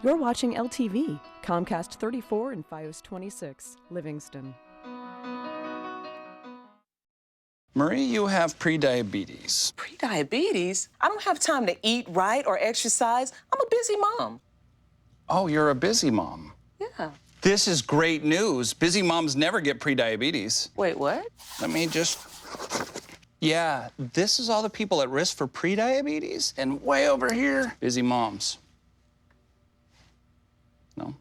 You're watching LTV, Comcast 34 and Fios 26, Livingston. Marie, you have prediabetes. Prediabetes? I don't have time to eat right or exercise. I'm a busy mom. Oh, you're a busy mom. Yeah. This is great news. Busy moms never get prediabetes. Wait, what? Let me just... Yeah, this is all the people at risk for prediabetes, and way over here, busy moms. No?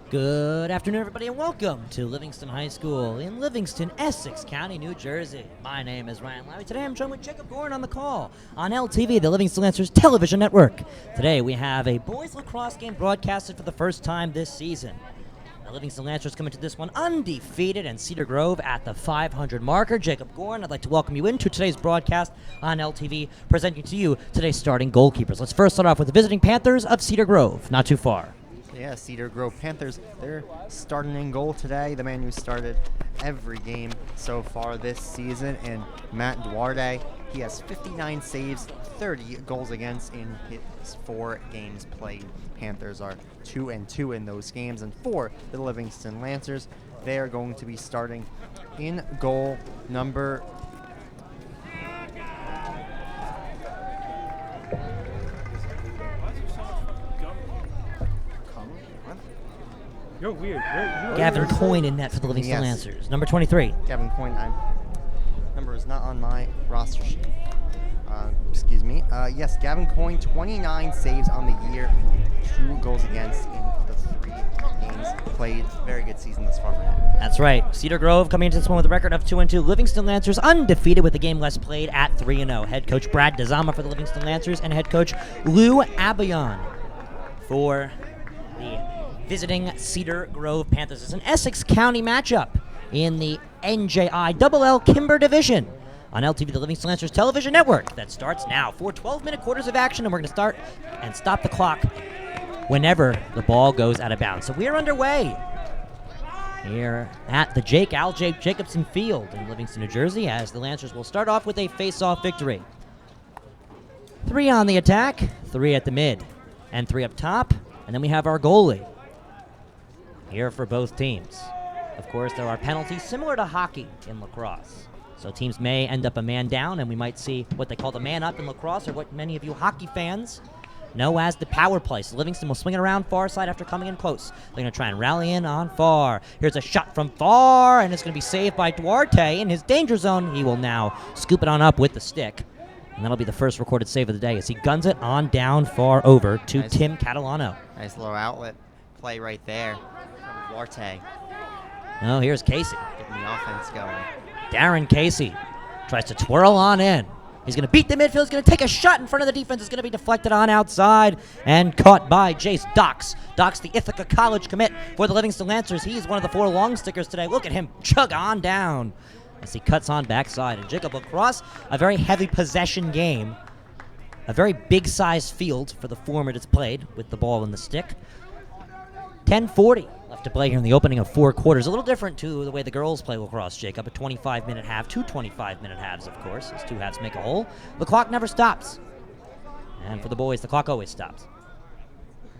Good afternoon, everybody, and welcome to Livingston High School in Livingston, Essex County, New Jersey. My name is Ryan Lowry. Today I'm joined with Jacob Gordon on the call on LTV, the Livingston Lancers television network. Today we have a boys lacrosse game broadcasted for the first time this season. The Livingston Lancers come into this one undefeated, and Cedar Grove at the 500 marker. Jacob Gordon, I'd like to welcome you into today's broadcast on LTV, presenting to you today's starting goalkeepers. Let's first start off with the visiting Panthers of Cedar Grove, not too far. Yeah, Cedar Grove Panthers, they're starting in goal today. The man who started every game so far this season, and Matt Duarte. He has 59 saves, 30 goals against in his 4 games played. Panthers are 2-2 in those games, and for the Livingston Lancers, they are going to be starting in goal number... You're weird. Gavin Coyne in net for the Livingston Lancers. Number 23. Gavin Coyne, number is not on my roster sheet. Excuse me. Yes, Gavin Coyne, 29 saves on the year, 2 goals against in the 3 games played. Very good season thus far for him. That's right. Cedar Grove coming into this one with a record of 2-2. Livingston Lancers undefeated with a game less played at 3-0. Head coach Brad Dezama for the Livingston Lancers and head coach Lou Abayon for the visiting Cedar Grove Panthers. It's an Essex County matchup in the NJI Double L Kimber Division on LTV, the Livingston Lancers television network. That starts now. 4 12-minute quarters of action, and we're going to start and stop the clock whenever the ball goes out of bounds. So we are underway here at the Al J. Jacobson Field in Livingston, New Jersey, as the Lancers will start off with a face-off victory. 3 on the attack, 3 at the mid, and 3 up top, and then we have our goalie here for both teams. Of course, there are penalties similar to hockey in lacrosse. So teams may end up a man down, and we might see what they call the man up in lacrosse, or what many of you hockey fans know as the power play. So Livingston will swing it around far side after coming in close. They're going to try and rally in on far. Here's a shot from far, and it's going to be saved by Duarte in his danger zone. He will now scoop it on up with the stick, and that'll be the first recorded save of the day as he guns it on down far over to Tim Catalano. Nice little outlet play right there from Duarte. Oh, here's Casey. Getting the offense going. Darren Casey tries to twirl on in. He's going to beat the midfield. He's going to take a shot in front of the defense. It's going to be deflected on outside and caught by Jace Docks. Docks, the Ithaca College commit for the Livingston Lancers. He's one of the 4 long stickers today. Look at him chug on down as he cuts on backside. And Jacob Lacrosse, a very heavy possession game. A very big-sized field for the format it's played with the ball and the stick. 10:40 left to play here in the opening of 4 quarters. A little different to the way the girls play lacrosse, Jacob. A 25-minute half, 2 25-minute halves, of course, as 2 halves make a whole. The clock never stops. And for the boys, the clock always stops.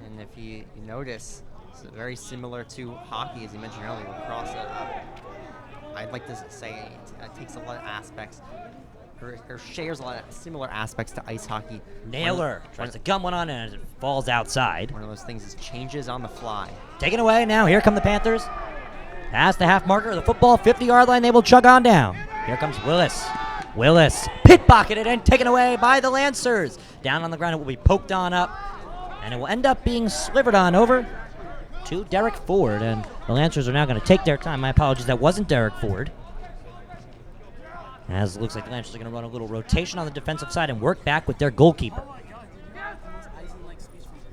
And if you notice, it's very similar to hockey, as you mentioned earlier, lacrosse. I'd like to say it takes a lot of aspects, or shares a lot of similar aspects to ice hockey. Naylor tries to gum one on and it falls outside. One of those things is changes on the fly. Taken away now. Here come the Panthers. Past the half marker of the football, 50-yard line. They will chug on down. Here comes Willis. Willis pit pocketed and taken away by the Lancers. Down on the ground, it will be poked on up, and it will end up being slivered on over to Derek Ford. And the Lancers are now going to take their time. My apologies, that wasn't Derek Ford. As it looks like the Lancers are going to run a little rotation on the defensive side and work back with their goalkeeper.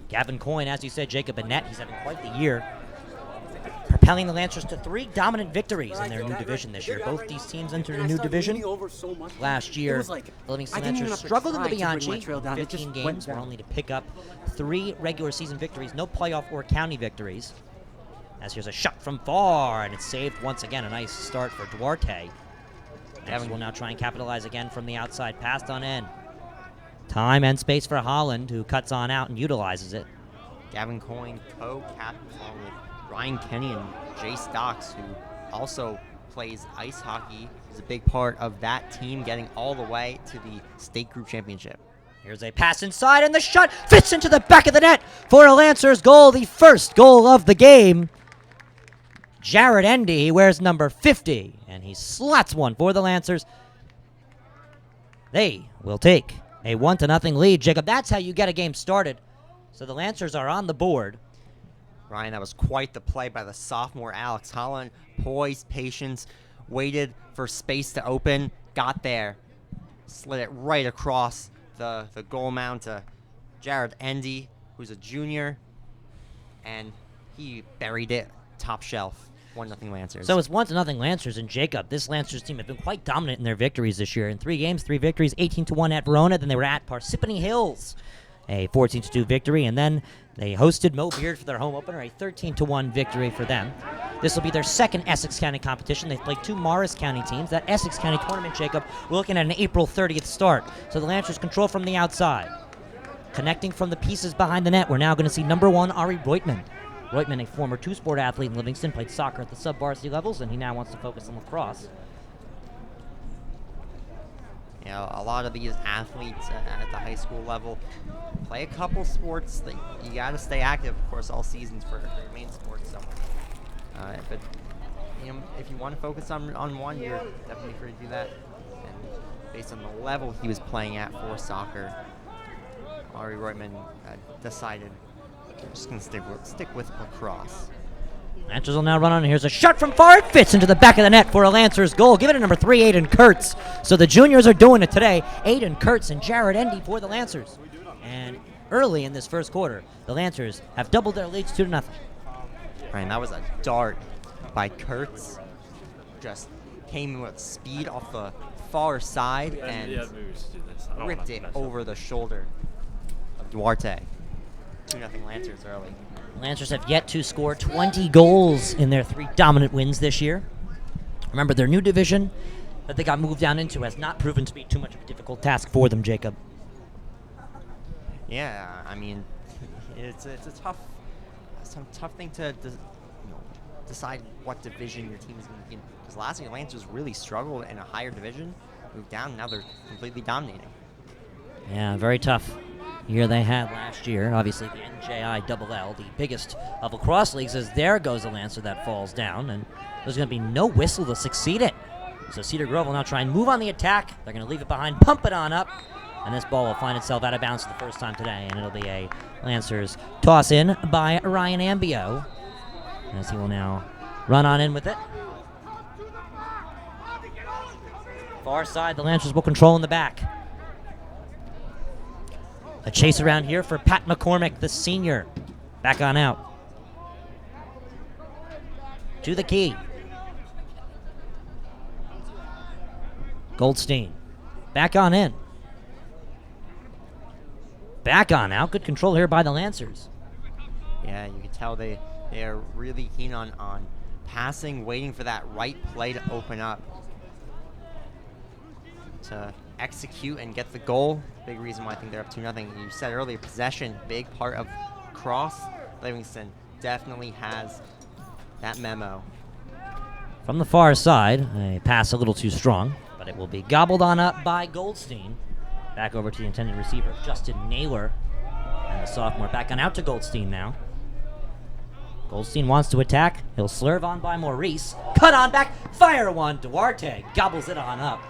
Gavin Coyne, as you said, Jacob Annette, he's having quite the year. propelling the Lancers to 3 dominant victories in their new division this year. Both these teams entered a new division. Last year, the Livingston Lancers struggled in the Bianchi. 15 games were only to pick up 3 regular season victories, no playoff or county victories. As here's a shot from far, and it's saved once again. A nice start for Duarte. Evans will now try and capitalize again from the outside, passed on in. Time and space for Holland, who cuts on out and utilizes it. Gavin Coyne, co-captain along with Ryan Kenny and Jay Stocks, who also plays ice hockey, is a big part of that team getting all the way to the state group championship. Here's a pass inside, and the shot fits into the back of the net for a Lancers goal, the first goal of the game. Jared Endy, he wears number 50, and he slots one for the Lancers. They will take a 1-0 lead. Jacob, that's how you get a game started. So the Lancers are on the board. Ryan, that was quite the play by the sophomore Alex Holland. Poised, patience, waited for space to open, got there, slid it right across the goal mound to Jared Endy, who's a junior, and he buried it top shelf. 1-0 Lancers. So it's 1-0 Lancers, and Jacob, this Lancers team have been quite dominant in their victories this year. In 3 games, 3 victories, 18-1 at Verona. Then they were at Parsippany Hills, a 14-2 victory, and then they hosted Mo Beard for their home opener, a 13-1 victory for them. This will be their second Essex County competition. They've played 2 Morris County teams. That Essex County tournament, Jacob, we're looking at an April 30th start. So the Lancers control from the outside. Connecting from the pieces behind the net, we're now going to see number 1, Ari Reutman. Reutman, a former 2-sport athlete in Livingston, played soccer at the sub-varsity levels, and he now wants to focus on lacrosse. You know, a lot of these athletes at the high school level play a couple sports. You got to stay active, of course, all seasons for your main sports. So, but you know, if you want to focus on one, you're definitely free to do that. And based on the level he was playing at for soccer, Ari Reutman decided they're just going to stick with lacrosse. Lancers will now run on. Here's a shot from far. It fits into the back of the net for a Lancers goal. Give it to number 3, Aiden Kurtz. So the juniors are doing it today. Aiden Kurtz and Jared Endy for the Lancers. And early in this first quarter, the Lancers have doubled their leads 2-0. Ryan, that was a dart by Kurtz. Just came in with speed off the far side and ripped it over the shoulder of Duarte. 2-0 Lancers early. Lancers have yet to score 20 goals in their 3 dominant wins this year. Remember, their new division that they got moved down into has not proven to be too much of a difficult task for them, Jacob. Yeah, I mean, it's a tough thing to decide what division your team is going to be in. Because last year, Lancers really struggled in a higher division, moved down, now they're completely dominating. Yeah, very tough year they had last year. Obviously, the NJILL, the biggest of lacrosse leagues, as there goes a Lancer that falls down, and there's going to be no whistle to succeed it. So Cedar Grove will now try and move on the attack. They're going to leave it behind, pump it on up, and this ball will find itself out of bounds for the first time today, and it'll be a Lancers toss in by Ryan Ambio, as he will now run on in with it. Far side, the Lancers will control in the back. A chase around here for Pat McCormick, the senior. Back on out. To the key. Goldstein. Back on in. Back on out. Good control here by the Lancers. Yeah, you can tell they are really keen on passing, waiting for that right play to open up. To execute and get the goal. Big reason why I think they're up 2-0. You said earlier, possession, big part of Cross. Livingston definitely has that memo. From the far side, a pass a little too strong, but it will be gobbled on up by Goldstein. Back over to the intended receiver, Justin Naylor. And the sophomore back on out to Goldstein now. Goldstein wants to attack. He'll slurve on by Maurice. Cut on back, fire one. Duarte gobbles it on up.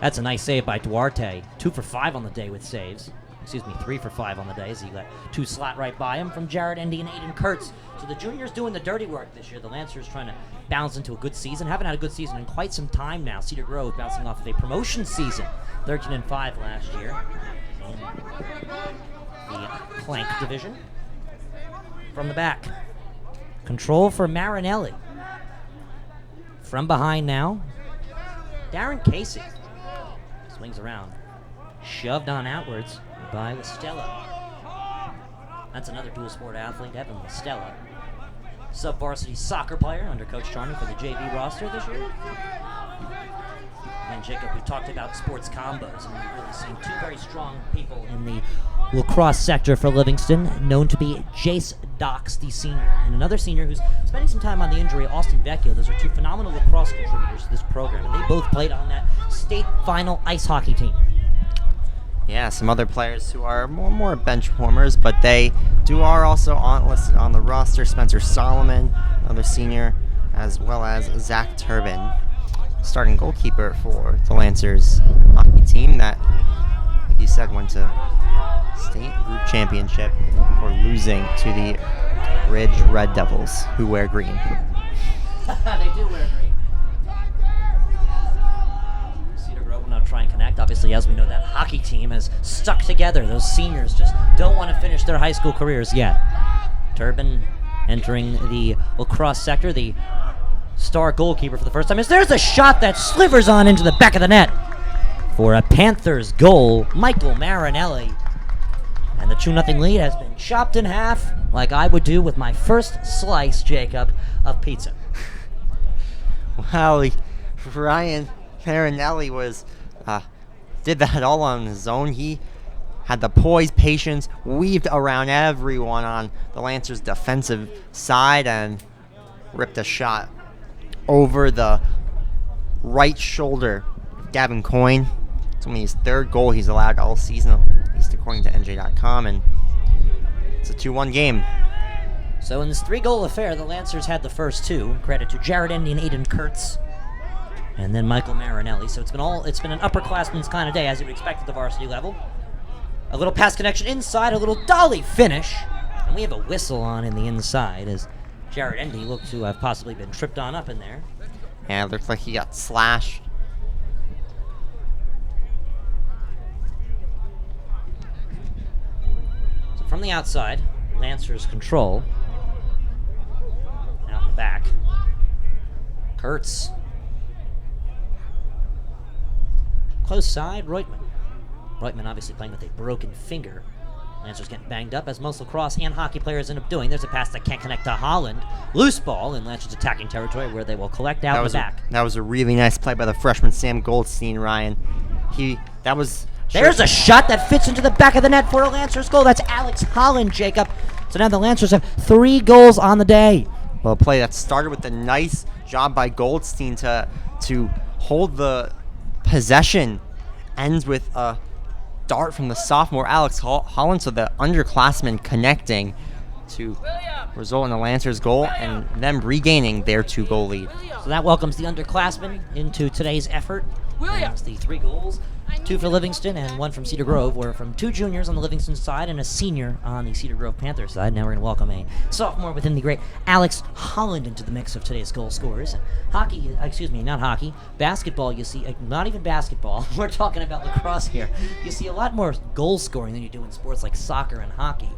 That's a nice save by Duarte. 2 for 5 on the day with saves. 3 for 5 on the day as he let 2 slot right by him from Jared Endy and Aiden Kurtz. So the juniors doing the dirty work this year. The Lancers trying to bounce into a good season. Haven't had a good season in quite some time now. Cedar Grove bouncing off of a promotion season. 13-5 last year in the Plank division. From the back. Control for Marinelli. From behind now, Darren Casey swings around. Shoved on outwards by Listella. That's another dual sport athlete, Evan Listella. Sub-varsity soccer player under Coach Charney for the JV roster this year. And Jacob, we talked about sports combos, and we've really seen two very strong people in the lacrosse sector for Livingston, known to be Jace Docks, the senior, and another senior who's spending some time on the injury, Austin Vecchio. Those are two phenomenal lacrosse contributors to this program, and they both played on that state final ice hockey team. Yeah, some other players who are more bench warmers, but they are also listed on the roster. Spencer Solomon, another senior, as well as Zach Turbin, starting goalkeeper for the Lancers hockey team that, like you said, went to state group championship before losing to the Ridge Red Devils, who wear green. They do wear green. Cedar Grove will now try and connect. Obviously, as we know, that hockey team has stuck together. Those seniors just don't want to finish their high school careers yet. Turbin entering the lacrosse sector, the star goalkeeper for the first time. There's a shot that slivers on into the back of the net for a Panthers goal. Michael Marinelli. And the 2-0 lead has been chopped in half like I would do with my first slice, Jacob, of pizza. Wow, Ryan Marinelli did that all on his own. He had the poise, patience, weaved around everyone on the Lancers' defensive side and ripped a shot over the right shoulder of Gavin Coyne. It's only his third goal he's allowed all season, at least according to NJ.com, and it's a 2-1 game. So in this 3-goal affair, the Lancers had the first two. Credit to Jared Endy and Aiden Kurtz, and then Michael Marinelli. So it's been an upperclassman's kind of day, as you would expect at the varsity level. A little pass connection inside, a little dolly finish, and we have a whistle on in the inside as Jared Endy looked to have possibly been tripped on up in there. Yeah, it looks like he got slashed. So from the outside, Lancers control. Out the back. Kurtz. Close side, Reutman. Reutman obviously playing with a broken finger. Lancers getting banged up, as most lacrosse and hockey players end up doing. There's a pass that can't connect to Holland. Loose ball in Lancers attacking territory where they will collect out the back. That was a really nice play by the freshman Sam Goldstein, Ryan. There's a shot that fits into the back of the net for a Lancers goal. That's Alex Holland, Jacob. So now the Lancers have 3 goals on the day. Well, a play that started with a nice job by Goldstein to hold the possession, ends with a dart from the sophomore Alex Holland, so the underclassmen connecting to result in the Lancers goal and them regaining their 2-goal lead. So that welcomes the underclassmen into today's effort. Brings the 3 goals, 2 for Livingston and 1 from Cedar Grove, or from 2 juniors on the Livingston side and a senior on the Cedar Grove Panthers side. Now we're going to welcome a sophomore within the great Alex Holland into the mix of today's goal scorers. Basketball, you see, not even basketball, we're talking about lacrosse here. You see a lot more goal scoring than you do in sports like soccer and hockey.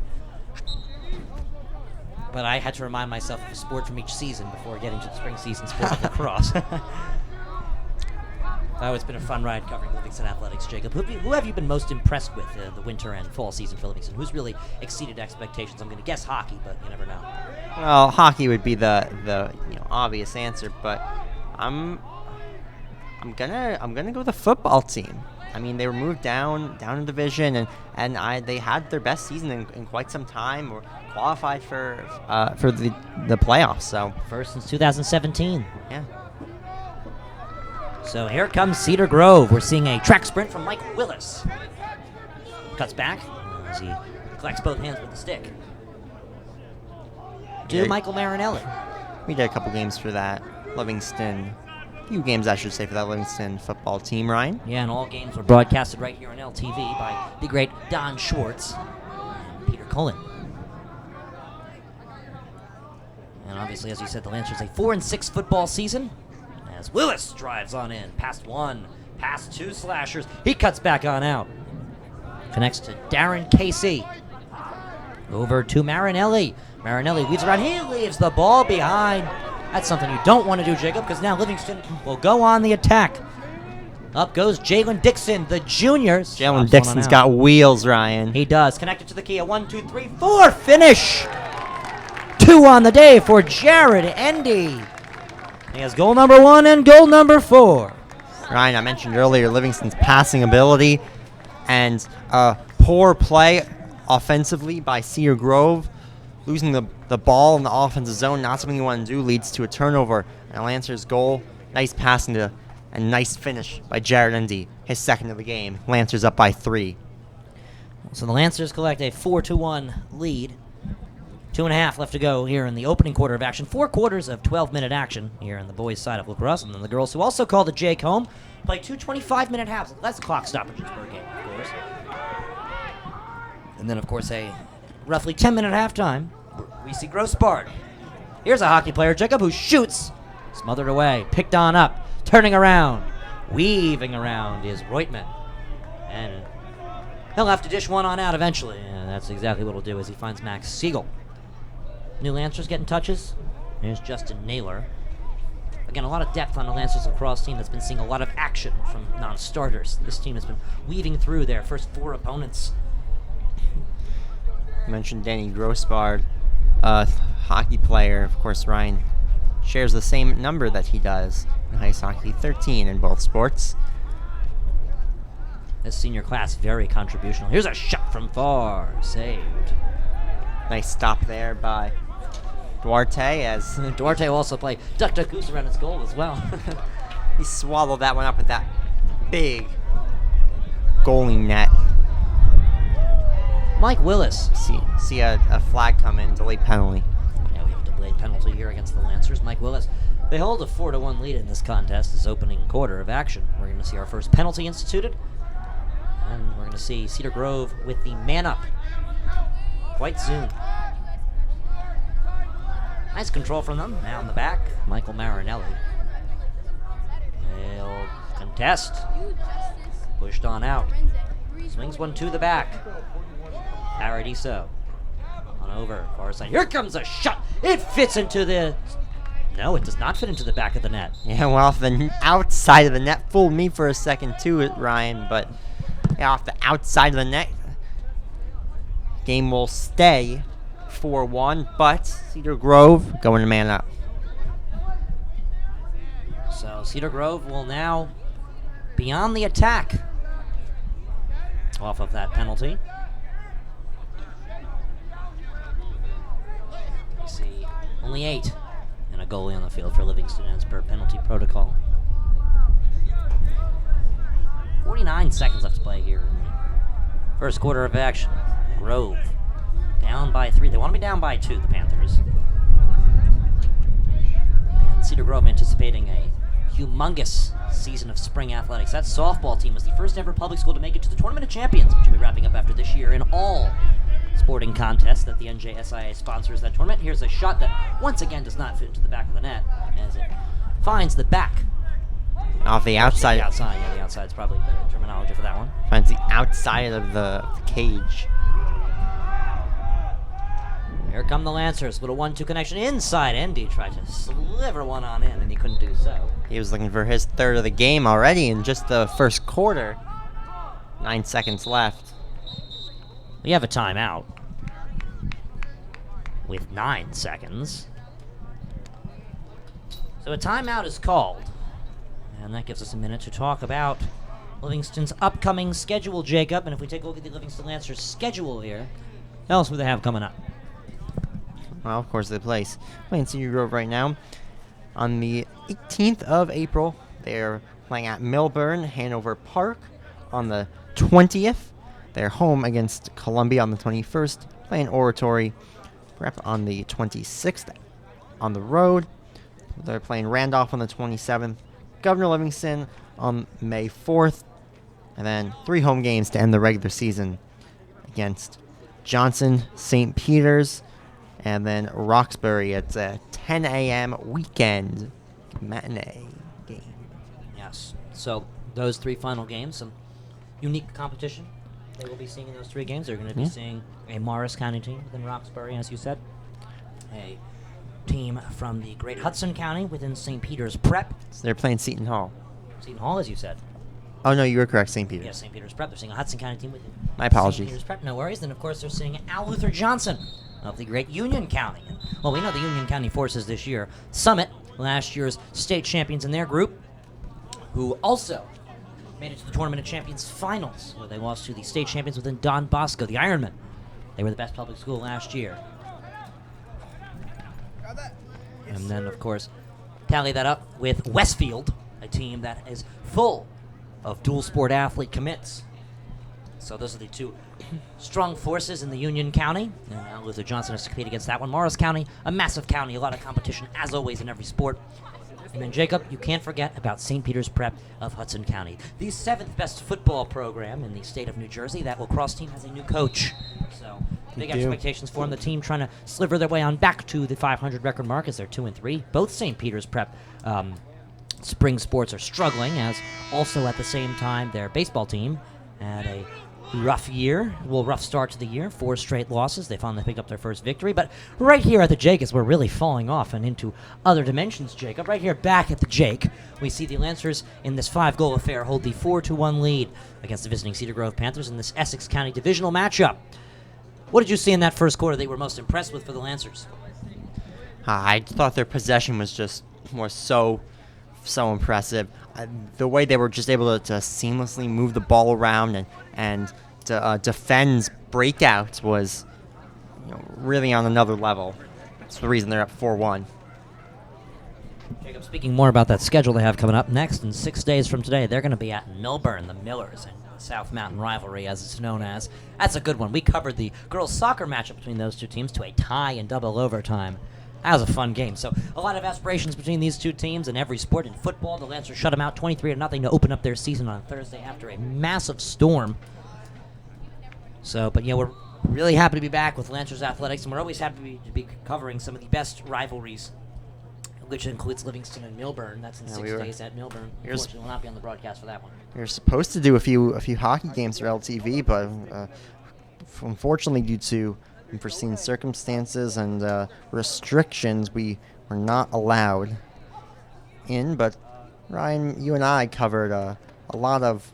But I had to remind myself of a sport from each season before getting to the spring season sport of lacrosse. Oh, it's been a fun ride covering Livingston athletics, Jacob. Who have you been most impressed with the winter and fall season for Livingston? Who's really exceeded expectations? I'm going to guess hockey, but you never know. Well, hockey would be the obvious answer, but I'm gonna go with the football team. I mean, they were moved down in division, and they had their best season in quite some time, or qualified for the playoffs. So first since 2017. Yeah. So here comes Cedar Grove. We're seeing a track sprint from Mike Willis. Cuts back as he collects both hands with the stick. To Michael Marinelli. We did a couple games for that Livingston. A few games, I should say, for that Livingston football team, Ryan. Yeah, and all games were broadcasted right here on LTV by the great Don Schwartz and Peter Cullen. And obviously, as you said, the Lancers a 4-6 football season. As Willis drives on in, past 1, past 2 slashers. He cuts back on out. Connects to Darren Casey. Over to Marinelli. Marinelli weaves around. He leaves the ball behind. That's something you don't want to do, Jacob, because now Livingston will go on the attack. Up goes Jalen Dixon, the junior. Jalen Dixon's got wheels, Ryan. He does. Connected to the key. A 1, 2, 3, 4 finish. 2 on the day for Jared Endy. He has goal number 1 and goal number 4. Ryan, I mentioned earlier Livingston's passing ability and poor play offensively by Cedar Grove. Losing the ball in the offensive zone, not something you want to do, leads to a turnover. And Lancers' goal, nice passing to a nice finish by Jared Endy, his second of the game. Lancers up by 3. So the Lancers collect a 4-1 lead. 2.5 left to go here in the opening quarter of action. 4 quarters of 12-minute action here on the boys' side of Lacrosse. And then the girls, who also call the Jake home, play 2 25-minute halves. Less clock stoppages per game, of course. And then, of course, a roughly 10-minute halftime. We see Grossbard. Here's a hockey player, Jacob, who shoots. Smothered away, picked on up. Turning around, weaving around is Reutman. And he'll have to dish one on out eventually. And that's exactly what he'll do as he finds Max Siegel. New Lancers getting touches. Here's Justin Naylor. Again, a lot of depth on the Lancers Lacrosse team that's been seeing a lot of action from non-starters. This team has been weaving through their first 4 opponents. You mentioned Danny Grossbard, hockey player. Of course, Ryan shares the same number that he does in ice hockey, 13 in both sports. This senior class, very contributional. Here's a shot from far, saved. Nice stop there by Duarte as Duarte will also play duck goose around his goal as well. he swallowed that one up with that big goalie net. Mike Willis. See a flag come in, delayed penalty. Yeah, we have a delayed penalty here against the Lancers. Mike Willis. They hold a 4-1 lead in this contest, this opening quarter of action. We're going to see our first penalty instituted. And we're going to see Cedar Grove with the man up quite soon. Nice control from them. Now in the back, Michael Marinelli. They'll contest. Pushed on out. Swings one to the back. Paradiso. On over, far side. Here comes a shot. It fits into the... No, it does not fit into the back of the net. Yeah, well, off the outside of the net. Fooled me for a second too, Ryan, but yeah, off the outside of the net. Game will stay 4-1, but Cedar Grove going to man up. So Cedar Grove will now be on the attack off of that penalty. We see only 8 and a goalie on the field for Livingston as per penalty protocol. 49 seconds left to play here in the first quarter of action. Grove down by 3. They want to be down by 2, the Panthers. And Cedar Grove anticipating a humongous season of spring athletics. That softball team was the first ever public school to make it to the Tournament of Champions, which will be wrapping up after this year in all sporting contests that the NJSIA sponsors that tournament. Here's a shot that once again does not fit into the back of the net as it finds the back. Off the outside. The outside, yeah, the outside's probably better terminology for that one. Finds the outside of the cage. Here come the Lancers with a 1-2 connection inside. Endy tried to sliver one on in, and he couldn't do so. He was looking for his third of the game already in just the first quarter. 9 seconds left. We have a timeout with 9 seconds. So a timeout is called, and that gives us a minute to talk about Livingston's upcoming schedule, Jacob. And if we take a look at the Livingston Lancers schedule here, what else do they have coming up? Well, of course, they playing Cedar Grove right now. On the 18th of April, they're playing at Millburn, Hanover Park. On the 20th, they're home against Columbia on the 21st, playing Oratory Prep on the 26th. On the road, they're playing Randolph on the 27th, Governor Livingston on May 4th, and then 3 home games to end the regular season against Johnson, St. Peter's, and then Roxbury. It's a 10 a.m. weekend matinee game. Yes. So those 3 final games, some unique competition they will be seeing in those 3 games. They're going to be seeing a Morris County team within Roxbury, as you said. A team from the Great Hudson County within St. Peter's Prep. So they're playing Seton Hall. Seton Hall, as you said. Oh, no, you were correct, St. Peter's. Yes, St. Peter's Prep. They're seeing a Hudson County team within My apologies. St. Peter's Prep. No worries. Then, of course, they're seeing Al Luther Johnson of the Great Union County. And, well, we know the Union County forces this year. Summit, last year's state champions in their group, who also made it to the Tournament of Champions finals, where they lost to the state champions within Don Bosco, the Ironmen. They were the best public school last year. And then, of course, tally that up with Westfield, a team that is full of dual sport athlete commits. So those are the 2 strong forces in the Union County. And Luther Johnson has to compete against that one. Morris County, a massive county, a lot of competition, as always, in every sport. And then, Jacob, you can't forget about St. Peter's Prep of Hudson County, the 7th best football program in the state of New Jersey. That lacrosse team has a new coach. So big expectations for them. The team trying to sliver their way on back to the 500 record mark as they're 2-3. Both St. Peter's Prep spring sports are struggling, as also at the same time their baseball team had a rough start to the year. 4 straight losses. They finally picked up their first victory. But right here at the Jake, as we're really falling off and into other dimensions, Jacob, right here back at the Jake, we see the Lancers in this 5-goal affair hold the 4-1 lead against the visiting Cedar Grove Panthers in this Essex County divisional matchup. What did you see in that first quarter that you were most impressed with for the Lancers? I thought their possession was just so impressive. The way they were just able to seamlessly move the ball around and to defend breakouts was really on another level. That's the reason they're up 4-1. Jacob, speaking more about that schedule they have coming up next, in 6 days from today, they're going to be at Millburn, the Millers, and South Mountain rivalry, as it's known as. That's a good one. We covered the girls' soccer matchup between those 2 teams to a tie in double overtime. That was a fun game. So a lot of aspirations between these 2 teams in every sport. In football, the Lancers shut them out 23-0 to open up their season on Thursday after a massive storm. So, but we're really happy to be back with Lancers Athletics, and we're always happy to be covering some of the best rivalries, which includes Livingston and Milburn. That's in 6 days at Milburn. Unfortunately, we'll not be on the broadcast for that one. We were supposed to do a few hockey games for LTV, but unfortunately, due to unforeseen circumstances and restrictions, we were not allowed in. But Ryan, you and I covered a lot of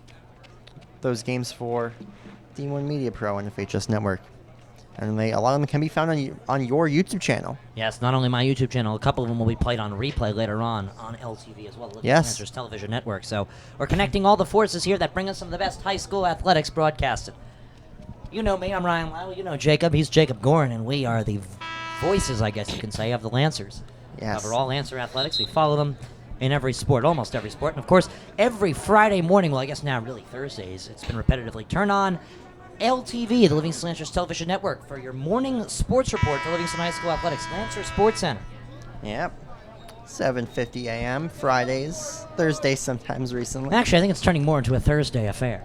those games for D1 Media Pro and FHS Network. And a lot of them can be found on your YouTube channel. Yes, not only my YouTube channel, a couple of them will be played on replay later on LTV as well, the Lancers Television Network. So we're connecting all the forces here that bring us some of the best high school athletics broadcasted. You know me, I'm Ryan Lyle. You know Jacob, he's Jacob Gorin, and we are the voices, I guess you can say, of the Lancers. Yes. Cover all Lancer athletics. We follow them in every sport, almost every sport. And of course, every Friday morning, well, I guess now really Thursdays, it's been repetitively, turn on LTV, the Livingston Lancers Television Network, for your morning sports report for Livingston High School Athletics, Lancer Sports Center. Yep. 7:50 a.m. Fridays, Thursdays sometimes recently. Actually, I think it's turning more into a Thursday affair.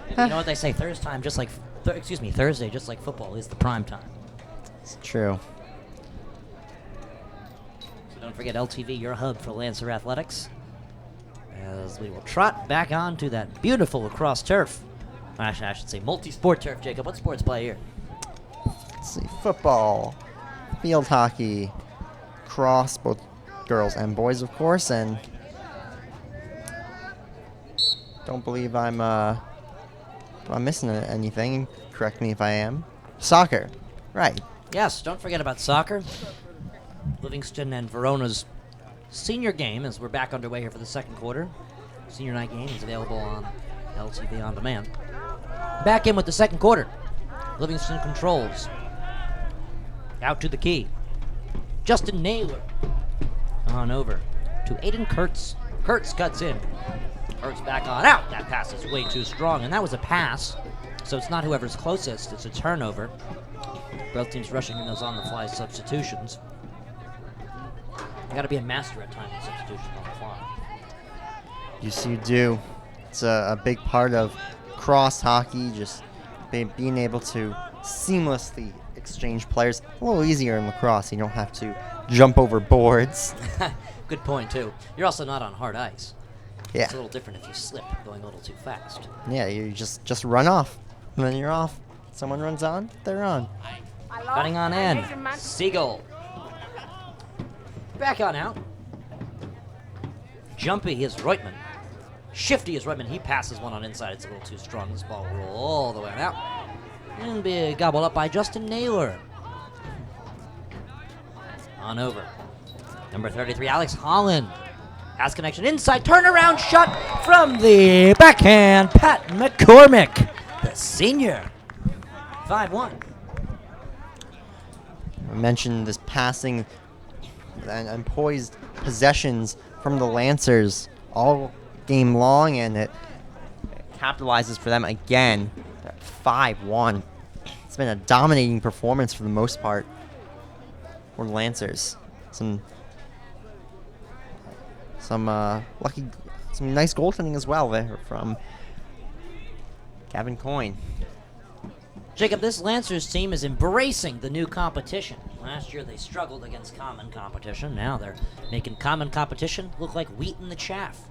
You know what they say, Thursday, just like football, is the prime time. It's true. So don't forget LTV, your hub for Lancer Athletics, as we will trot back onto that beautiful lacrosse turf. Actually, I should say multi-sport turf. Jacob, what sports play here? Let's see, football, field hockey, cross, both girls and boys, of course, and don't believe I'm missing anything. Correct me if I am. Soccer, right. Yes, don't forget about soccer. Livingston and Verona's senior game, as we're back underway here for the second quarter. Senior night game is available on LTV On Demand. Back in with the second quarter. Livingston controls. Out to the key. Justin Naylor on over to Aiden Kurtz. Kurtz cuts in. Kurtz back on out. That pass is way too strong, and that was a pass. So it's not whoever's closest, it's a turnover. Both teams rushing in those on-the-fly substitutions. You gotta be a master at timing substitutions on the fly. Yes, you do. It's a big part of cross hockey, just being able to seamlessly exchange players. A little easier in lacrosse. You don't have to jump over boards. Good point, too. You're also not on hard ice. Yeah. It's a little different if you slip, going a little too fast. Yeah, you just run off. And then you're off. Someone runs on, they're on. Cutting on in. Siegel. Back on out. Jumpy is Reutman. Shifty is Reutman. He passes one on inside. It's a little too strong. This ball will roll all the way on out. And be gobbled up by Justin Naylor. On over. Number 33, Alex Holland. Has connection inside. Turnaround shot from the backhand. Pat McCormick, the senior. 5-1. I mentioned this passing and poised possessions from the Lancers all game long, and it capitalizes for them again at 5-1. It's been a dominating performance for the most part for the Lancers. Some nice goaltending as well there from Gavin Coyne. Jacob, this Lancers team is embracing the new competition. Last year they struggled against common competition. Now they're making common competition look like wheat in the chaff.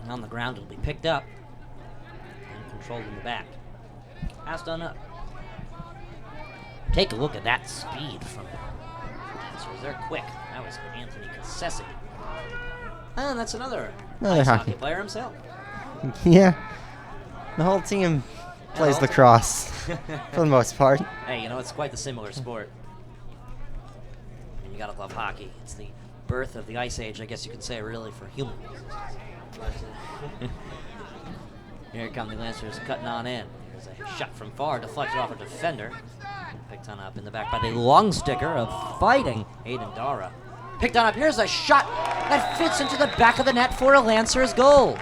And on the ground it'll be picked up and controlled in the back. Passed on up. Take a look at that speed from the Lancers. They're quick. That was Anthony Casesi. And that's another nice hockey player himself. Yeah. The whole team plays lacrosse for the most part. Hey, you know, it's quite a similar sport. And you gotta love hockey. It's the birth of the Ice Age, I guess you could say, really, for humans. Here come the Lancers cutting on in. There's a shot from far, deflected off a defender. Picked on up in the back by the long sticker of Fighting Aiden Dara. Picked on up, here's a shot that fits into the back of the net for a Lancers goal.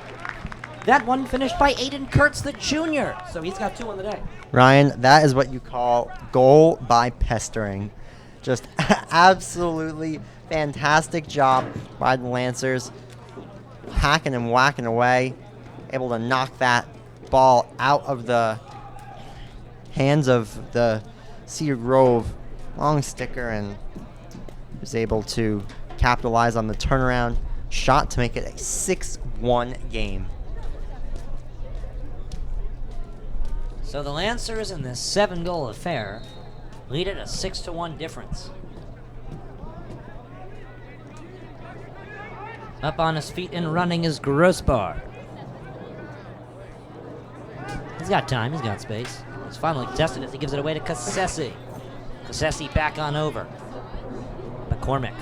That one finished by Aiden Kurtz, the junior. So he's got 2 on the day. Ryan, that is what you call goal by pestering. Just absolutely fantastic job by the Lancers. Hacking and whacking away. Able to knock that ball out of the hands of the Cedar Grove long sticker and was able to capitalize on the turnaround shot to make it a 6-1 game. So the Lancers in this 7-goal affair lead at a 6-1 difference. Up on his feet and running is Grossbar. He's got time, he's got space. He's finally contested it. He gives it away to Casesi. Casesi back on over. McCormick.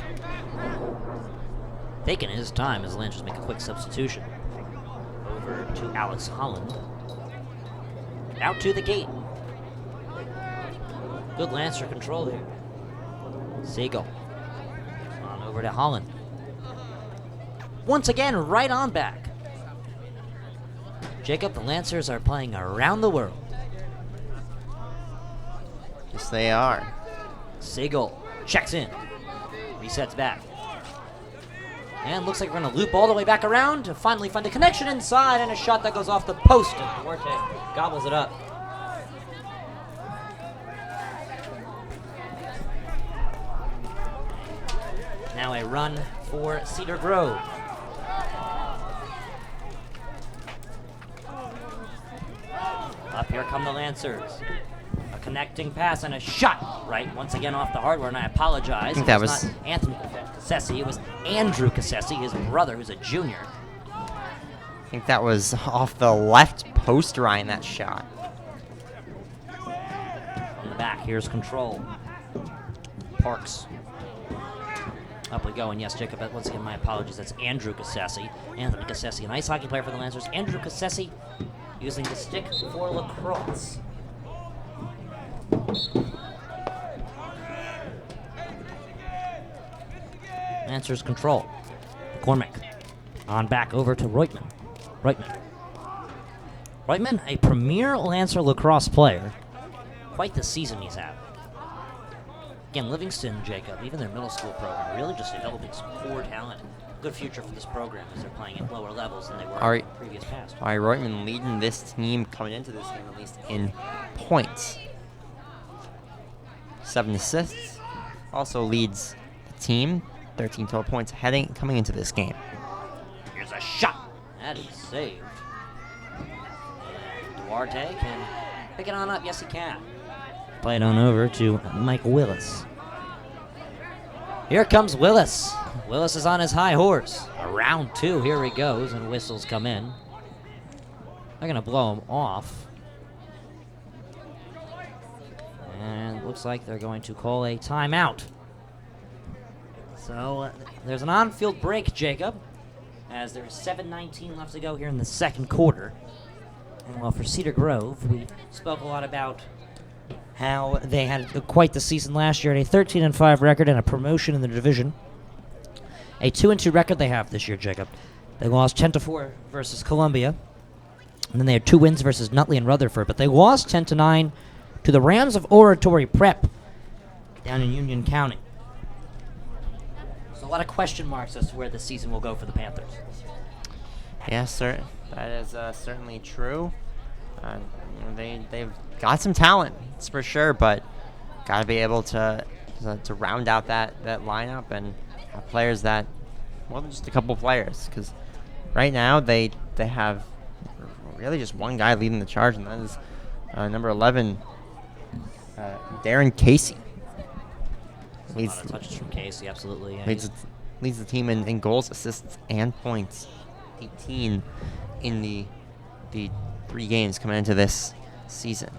Taking his time as the Lancers make a quick substitution. Over to Alex Holland. Out to the gate. Good Lancer control here. Siegel. On over to Holland. Once again, right on back. Jacob, the Lancers are playing around the world. Yes, they are. Siegel checks in. Resets back. And looks like we're going to loop all the way back around to finally find a connection inside and a shot that goes off the post. And Duarte gobbles it up. Now a run for Cedar Grove. Up here come the Lancers. A connecting pass and a shot right once again off the hardware, and I apologize. I think that was not Anthony Casesi. It was Andrew Casesi, his brother, who's a junior. I think that was off the left post, Ryan, that shot. In the back, here's control. Parks. Up we go, and yes, Jacob, once again, my apologies. That's Andrew Casesi. Anthony Casesi, an ice hockey player for the Lancers. Andrew Casesi using the stick for lacrosse. Lancers control. McCormick. On back over to Reutman. Reutman, a premier Lancer lacrosse player. Quite the season he's had. Again, Livingston, Jacob, even their middle school program, really just developing some core talent. Good future for this program as they're playing at lower levels than they were in the previous past. All right, Reutman leading this team coming into this game, at least in points. 7 assists. Also leads the team. 13 total points coming into this game. Here's a shot. That is saved. And Duarte can pick it on up. Yes, he can. Play it on over to Mike Willis. Here comes Willis. Willis is on his high horse. Round 2, here he goes, and whistles come in. They're going to blow him off. And it looks like they're going to call a timeout. So there's an on-field break, Jacob, as there's 7:19 left to go here in the second quarter. And well, for Cedar Grove, we spoke a lot about how they had quite the season last year, at a 13-5 record and a promotion in the division. A 2-2 record they have this year, Jacob. They lost 10-4 versus Columbia, and then they had 2 wins versus Nutley and Rutherford, but they lost 10-9 to the Rams of Oratory Prep down in Union County. So a lot of question marks as to where the season will go for the Panthers. Yes, sir. That is certainly true. They've got some talent, it's for sure, but got to be able to round out that lineup and have players that, more than just a couple players, because right now they have really just one guy leading the charge, and that is number 11, Darren Casey. A lot of touches from Casey, absolutely. Yeah, leads the team in goals, assists, and points. 18 in the 3 games coming into this season.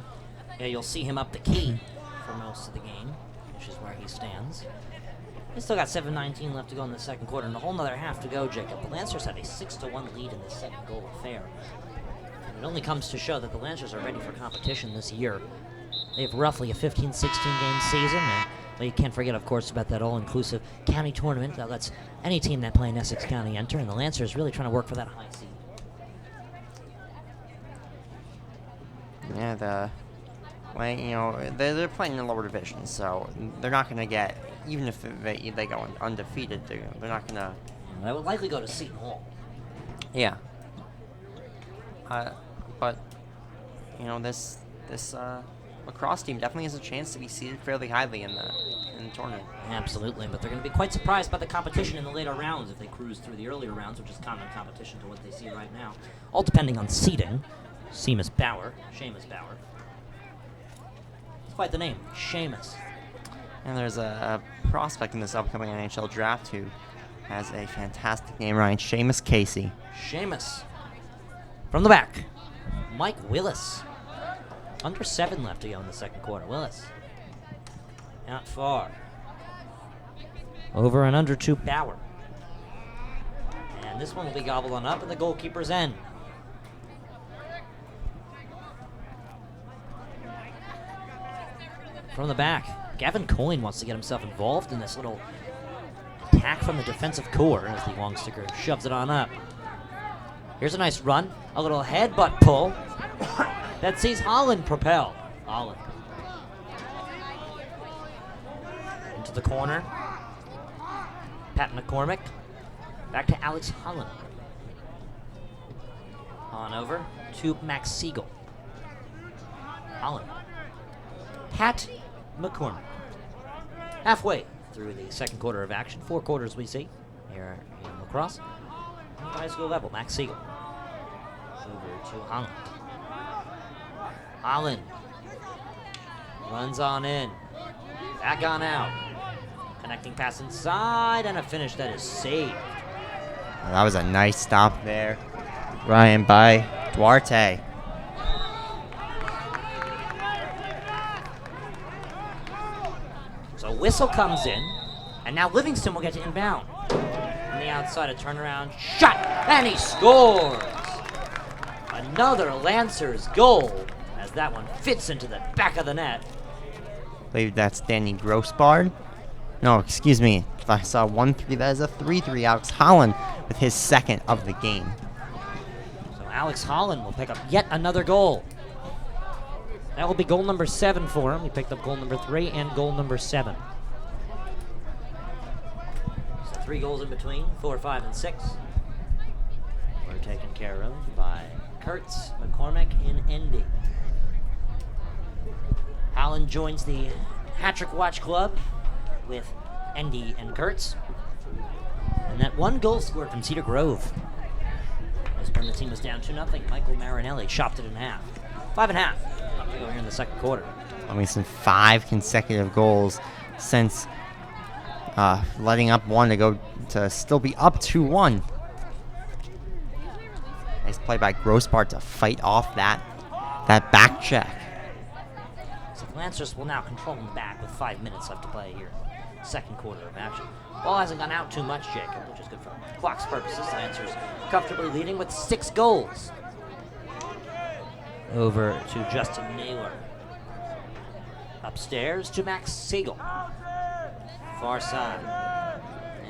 Yeah, you'll see him up the key for most of the game, which is where he stands. They still got 7:19 left to go in the second quarter, and a whole nother half to go, Jacob. The Lancers have a 6-1 lead in the second goal affair. And it only comes to show that the Lancers are ready for competition this year. They have roughly a 15-16 game season, and well, you can't forget, of course, about that all-inclusive county tournament that lets any team that play in Essex County enter, and the Lancers really trying to work for that high seed. Yeah, they're playing in the lower division, so they're not going to get, even if they go undefeated, they're not going to. They would likely go to Seton Hall. Yeah. But this lacrosse team definitely has a chance to be seeded fairly highly in the tournament. Absolutely, but they're going to be quite surprised by the competition in the later rounds if they cruise through the earlier rounds, which is common competition to what they see right now. All depending on seeding. Seamus Bauer. It's quite the name, Seamus. And there's a prospect in this upcoming NHL draft who has a fantastic name, Ryan. Seamus Casey. Seamus. From the back, Mike Willis. Under 7 left to go in the second quarter. Willis. Not far. Over and under to Bauer. And this one will be gobbled on up in the goalkeeper's end. From the back, Gavin Coyne wants to get himself involved in this little attack from the defensive core as the long sticker shoves it on up. Here's a nice run, a little headbutt pull that sees Holland propel. Holland. Into the corner. Pat McCormick. Back to Alex Holland. On over to Max Siegel. Holland. Pat McCormick. Halfway through the second quarter of action. 4 quarters we see here in lacrosse. High school level, Max Siegel. Over to Holland. Holland runs on in. Back on out. Connecting pass inside and a finish that is saved. That was a nice stop there, Ryan, by Duarte. So whistle comes in, and now Livingston will get to inbound. On the outside, a turnaround shot, and he scores! Another Lancers goal, as that one fits into the back of the net. I believe that's Danny Grossbard. No, excuse me. I saw 1-3. That is a 3-3. Alex Holland with his second of the game. So Alex Holland will pick up yet another goal. That will be goal number 7 for him. He picked up goal number 3 and goal number 7. So 3 goals in between, 4, 5, and 6. Were taken care of by Kurtz, McCormick, and Endy. Holland joins the Hat-Trick Watch Club with Endy and Kurtz. And that 1 goal scored from Cedar Grove. As when the team was down 2-0, Michael Marinelli chopped it in half. 5.5. Here in the second quarter. Livingston 5 consecutive goals since letting up one to go to still be up 2-1. Nice play by Grossbart to fight off that back check. So the Lancers will now control them back with 5 minutes left to play here. Second quarter of action. Ball hasn't gone out too much, Jacob, which is good for clock's purposes. The Lancers comfortably leading with 6 goals. Over to Justin Naylor. Upstairs to Max Siegel. Far side.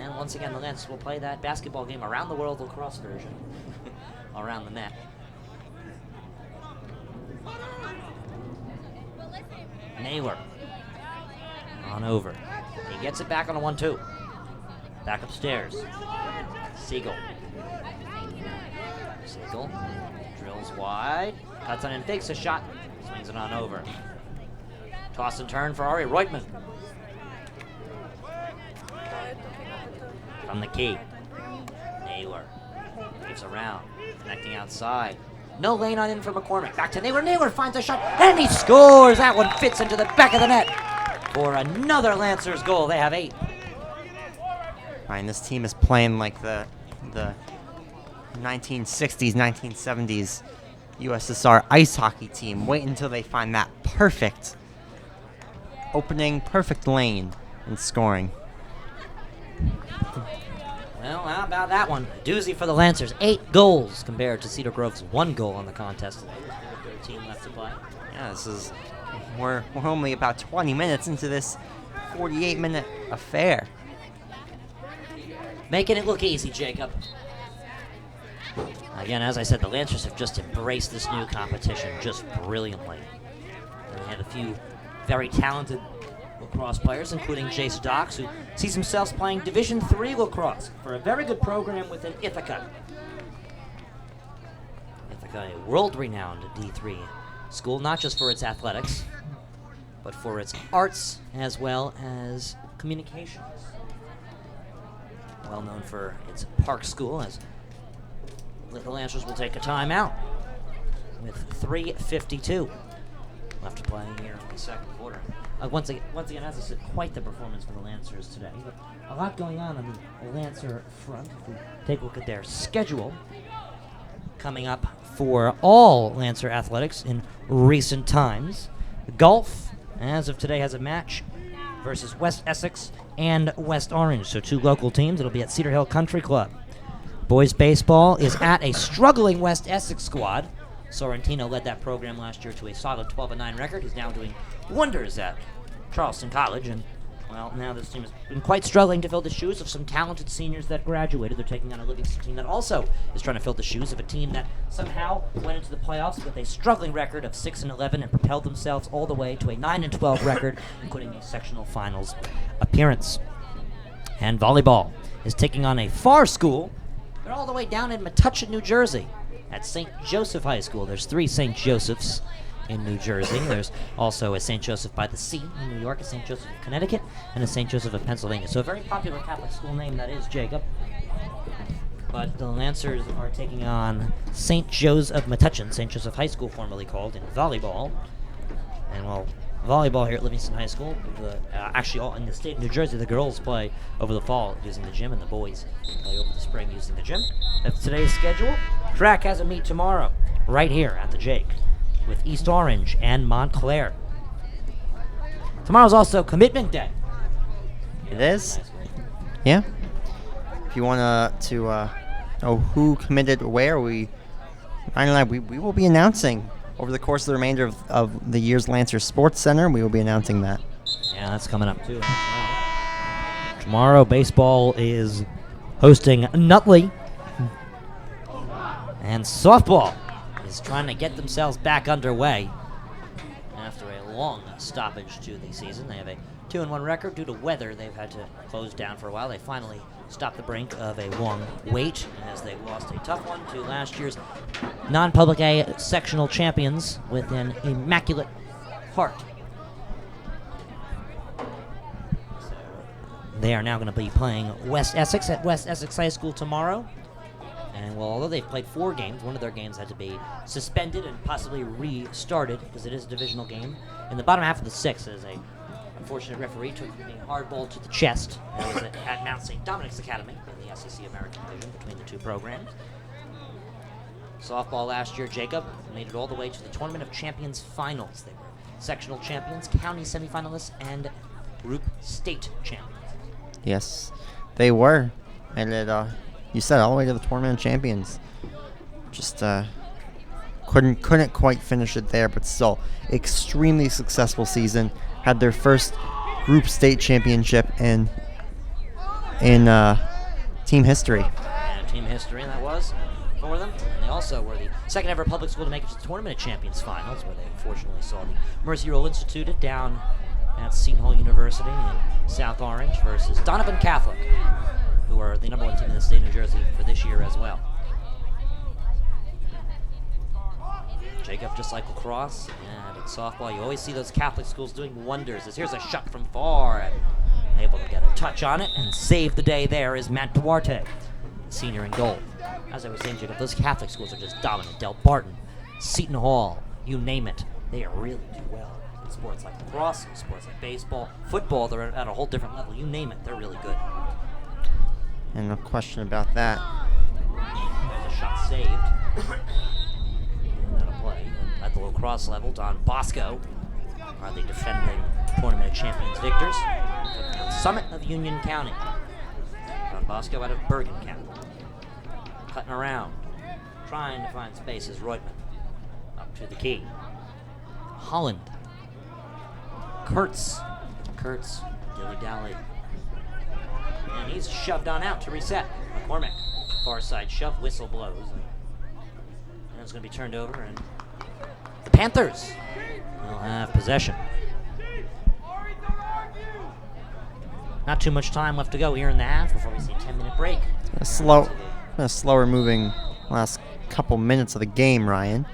And once again, the Lancers will play that basketball game around the world lacrosse version. Around the net. Naylor. On over. He gets it back on a 1-2. Back upstairs. Siegel. Siegel drills wide. Cuts on and fakes a shot. Swings it on over. Toss and turn for Ari Reutman. From the key. Naylor. Gives around. Connecting outside. No lane on in for McCormick. Back to Naylor. Naylor finds a shot. And he scores! That one fits into the back of the net. For another Lancers goal. They have 8. And this team is playing like the 1960s, 1970s USSR ice hockey team. Wait until they find that perfect opening, perfect lane in scoring. Well, how about that one? A doozy for the Lancers. 8 goals compared to Cedar Grove's 1 goal on the contest today. 13 left to play. Yeah, we're only about 20 minutes into this 48-minute affair. Making it look easy, Jacob. Again, as I said, the Lancers have just embraced this new competition just brilliantly. They had a few very talented lacrosse players, including Jace Docks, who sees himself playing Division III lacrosse for a very good program within Ithaca. Ithaca, a world-renowned D3 school, not just for its athletics, but for its arts as well as communications. Well known for its park school, as the Lancers will take a timeout with 3:52 left to play here in the second quarter. Once again, as I said, quite the performance for the Lancers today. But a lot going on the Lancer front. If we take a look at their schedule, coming up for all Lancer athletics in recent times. Golf, as of today, has a match versus West Essex and West Orange, so 2 local teams. It'll be at Cedar Hill Country Club. Boys baseball is at a struggling West Essex squad. Sorrentino led that program last year to a solid 12-9 record. He's now doing wonders at Charleston College, and well, now this team has been quite struggling to fill the shoes of some talented seniors that graduated. They're taking on a Livingston team that also is trying to fill the shoes of a team that somehow went into the playoffs with a struggling record of 6-11 and propelled themselves all the way to a 9-12 record, including a sectional finals appearance. And volleyball is taking on a far school. They're all the way down in Metuchen, New Jersey, at St. Joseph High School. There's 3 St. Josephs in New Jersey. There's also a St. Joseph by the Sea in New York, a St. Joseph of Connecticut, and a St. Joseph of Pennsylvania. So a very popular Catholic school name that is, Jacob. But the Lancers are taking on St. Joe's of Metuchen, St. Joseph High School, formerly called, in volleyball. And well, volleyball here at Livingston High School, actually all in the state of New Jersey, the girls play over the fall using the gym, and the boys play over the spring using the gym. That's today's schedule. Track has a meet tomorrow, right here at the Jake, with East Orange and Montclair. Tomorrow's also Commitment Day. It is? Yeah. If you want to know who committed where, we will be announcing over the course of the remainder of the year's Lancer Sports Center. We will be announcing that. Yeah, that's coming up too. Tomorrow, baseball is hosting Nutley. And softball is trying to get themselves back underway after a long stoppage to the season. They have a 2-1 record due to weather. They've had to close down for a while. They finally stopped the brink of a long wait as they lost a tough one to last year's non-public A sectional champions with an immaculate heart. They are now going to be playing West Essex at West Essex High School tomorrow. And well, although they've played 4 games, one of their games had to be suspended and possibly restarted because it is a divisional game. In the bottom half of the 6th, as a unfortunate referee took a hard ball to the chest. That was at Mount St. Dominic's Academy in the SEC American Division between the 2 programs. Softball last year, Jacob made it all the way to the Tournament of Champions finals. They were sectional champions, county semifinalists, and group state champions. Yes, they were. And you said all the way to the Tournament of Champions. Just couldn't quite finish it there, but still, extremely successful season. Had their first group state championship in team history. Yeah, team history, that was for them. And they also were the second ever public school to make it to the Tournament of Champions finals, where they unfortunately saw the Mercy Roll instituted down at Seton Hall University in South Orange versus Donovan Catholic, who are the #1 team in the state of New Jersey for this year as well. Jacob, just like lacrosse and in softball, you always see those Catholic schools doing wonders. As here's a shot from far and able to get a touch on it and save the day there is Matt Duarte, senior in goal. As I was saying, Jacob, those Catholic schools are just dominant. Del Barton, Seton Hall, you name it. They really do well in sports like lacrosse, sports like baseball, football. They're at a whole different level. You name it, they're really good. And no question about that. There's a shot saved. And that'll play. At the lacrosse level, Don Bosco are the defending Tournament of Champions victors. Taking on Summit of Union County. Don Bosco out of Bergen County. Cutting around, trying to find spaces. Reutman up to the key. Holland. Kurtz, dilly-dally. And he's shoved on out to reset. McCormick, far side shove, whistle blows. And it's going to be turned over, and the Panthers will have possession. Not too much time left to go here in the half before we see a 10-minute break. A slower moving last couple minutes of the game, Ryan.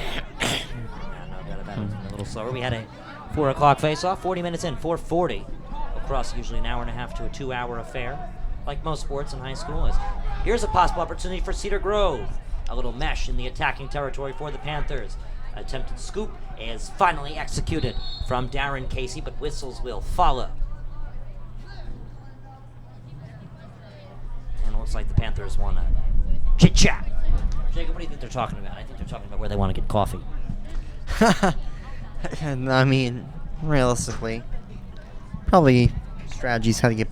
No doubt about it. A little slower. We had a 4 o'clock face-off, 40 minutes in, 4:40. Lacrosse usually an hour and a half to a 2-hour affair, like most sports in high school. Here's a possible opportunity for Cedar Grove. A little mesh in the attacking territory for the Panthers. Attempted scoop is finally executed from Darren Casey, but whistles will follow. And it looks like the Panthers want to chit-chat. Jacob, what do you think they're talking about? I think they're talking about where they want to get coffee. I mean, realistically, probably strategies how to get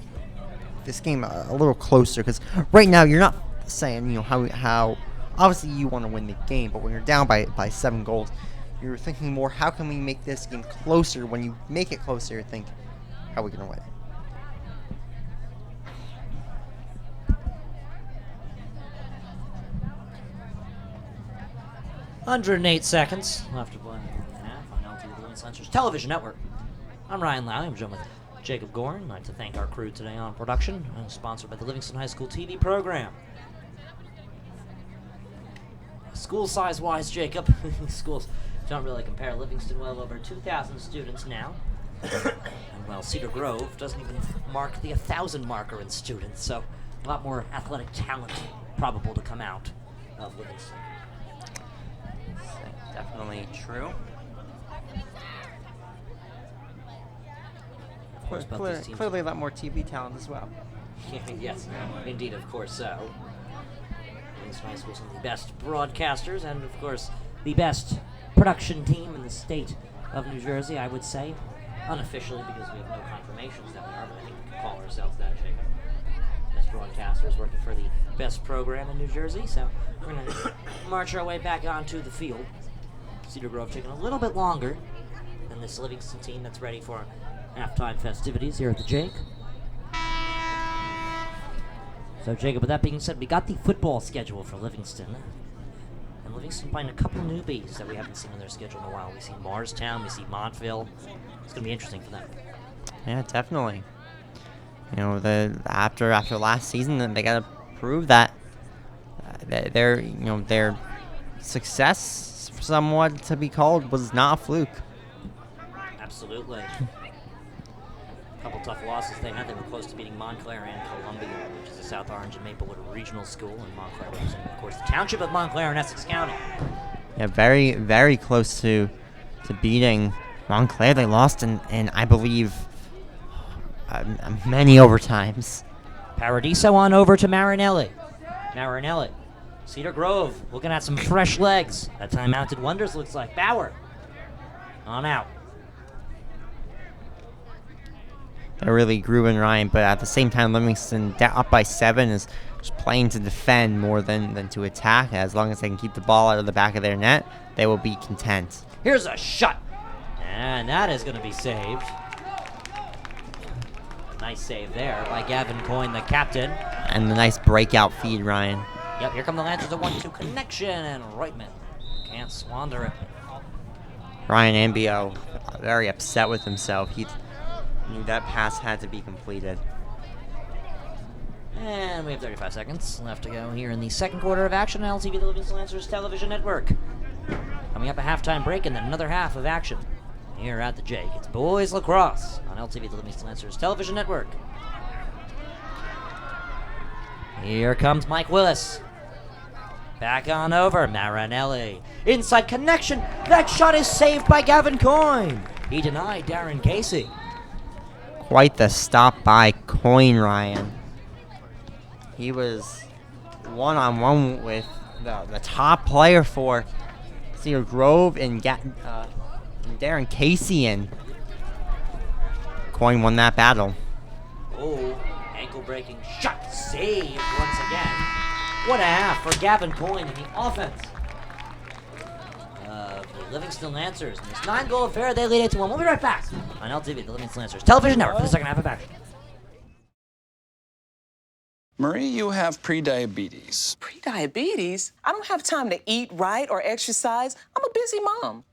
this game a little closer. Because right now you're not saying how obviously you want to win the game, but when you're down by 7 goals, you're thinking more how can we make this game closer. When you make it closer, you think how are we gonna win? 108 seconds left to play in the half on LT Livingston Television Network. I'm Ryan Lally. I'm joined with Jacob Gorn. I'd like to thank our crew today on production, sponsored by the Livingston High School TV program. School size-wise, Jacob, schools don't really compare. Livingston, well over 2,000 students now. And well, Cedar Grove doesn't even mark the 1,000 marker in students, so a lot more athletic talent probable to come out of Livingston. Definitely true. Of course, both these teams Clearly a lot more TV talent as well. yes, indeed, of course so. Livingston High School is one of the best broadcasters and, of course, the best production team in the state of New Jersey, I would say. Unofficially, because we have no confirmations that we are, but I think we can call ourselves that, Jacob. Best broadcasters working for the best program in New Jersey. So we're going to march our way back onto the field. Cedar Grove taking a little bit longer than this Livingston team that's ready for halftime festivities here at the Jake. So, Jacob, with that being said, we got the football schedule for Livingston. And Livingston playing a couple newbies that we haven't seen in their schedule in a while. We see Marstown, we see Montville. It's going to be interesting for them. Yeah, definitely. After last season, they got to prove that their success, somewhat to be called, was not a fluke. Absolutely. couple tough losses they had. They were close to beating Montclair and Columbia, which is a South Orange and Maplewood regional school, and Montclair representing, of course, the township of Montclair in Essex County. Yeah, very, very close to beating Montclair. They lost in I believe, many overtimes. Paradiso on over to Marinelli. Marinelli. Cedar Grove looking at some fresh legs. That time Mounted Wonders looks like. Bauer on out. They're really grooving Ryan, but at the same time, Livingston up by 7 is just playing to defend more than to attack. As long as they can keep the ball out of the back of their net, they will be content. Here's a shot. And that is going to be saved. Nice save there by Gavin Coyne, the captain. And the nice breakout feed, Ryan. Yep, here come the Lancers, a 1-2 connection, and Reutman can't squander it. Ryan Ambio very upset with himself. He knew that pass had to be completed. And we have 35 seconds left to go here in the second quarter of action on LTV, the Livingston Lancers Television Network. Coming up a halftime break and then another half of action here at the Jake. It's Boys Lacrosse on LTV, the Livingston Lancers Television Network. Here comes Mike Willis. Back on over, Marinelli. Inside connection. That shot is saved by Gavin Coyne. He denied Darren Casey. Quite the stop by Coyne, Ryan. He was one-on-one with the top player for Cedar Grove and Darren Casey, and Coyne won that battle. Oh, ankle-breaking shot saved once again. What a half for Gavin Coyne in the offense of the Livingston Lancers. In this 9-goal affair, they lead 8-1. We'll be right back on LTV, the Livingston Lancers Television Network, for the second half of action. Marie, you have prediabetes. Prediabetes? I don't have time to eat right or exercise. I'm a busy mom.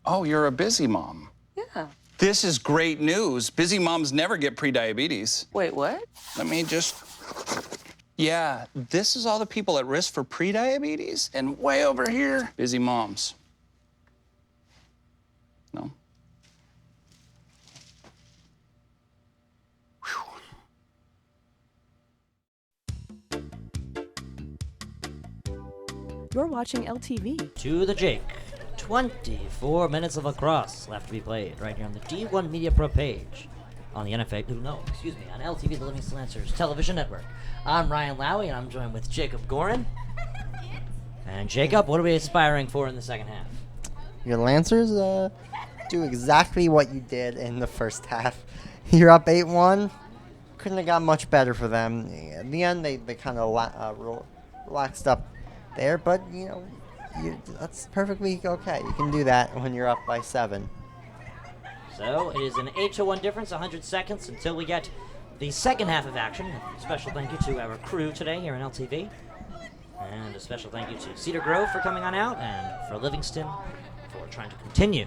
Oh, you're a busy mom. Yeah. This is great news. Busy moms never get prediabetes. Wait, what? Let me just... Yeah, this is all the people at risk for prediabetes, and way over here, busy moms. No? You're watching LTV. To the Jake. 24 minutes of lacrosse left to be played right here on the D1 Media Pro page on the on LTV, the Livingston Lancers Television Network. I'm Ryan Lowy, and I'm joined with Jacob Gorin. And Jacob, what are we aspiring for in the second half? Your Lancers do exactly what you did in the first half. You're up 8-1. Couldn't have got much better for them. In the end, they kind of relaxed up there, but, you know, that's perfectly okay. You can do that when you're up by 7. So it is an 8-1 difference, 100 seconds until we get the second half of action. A special thank you to our crew today here on LTV. And a special thank you to Cedar Grove for coming on out, and for Livingston for trying to continue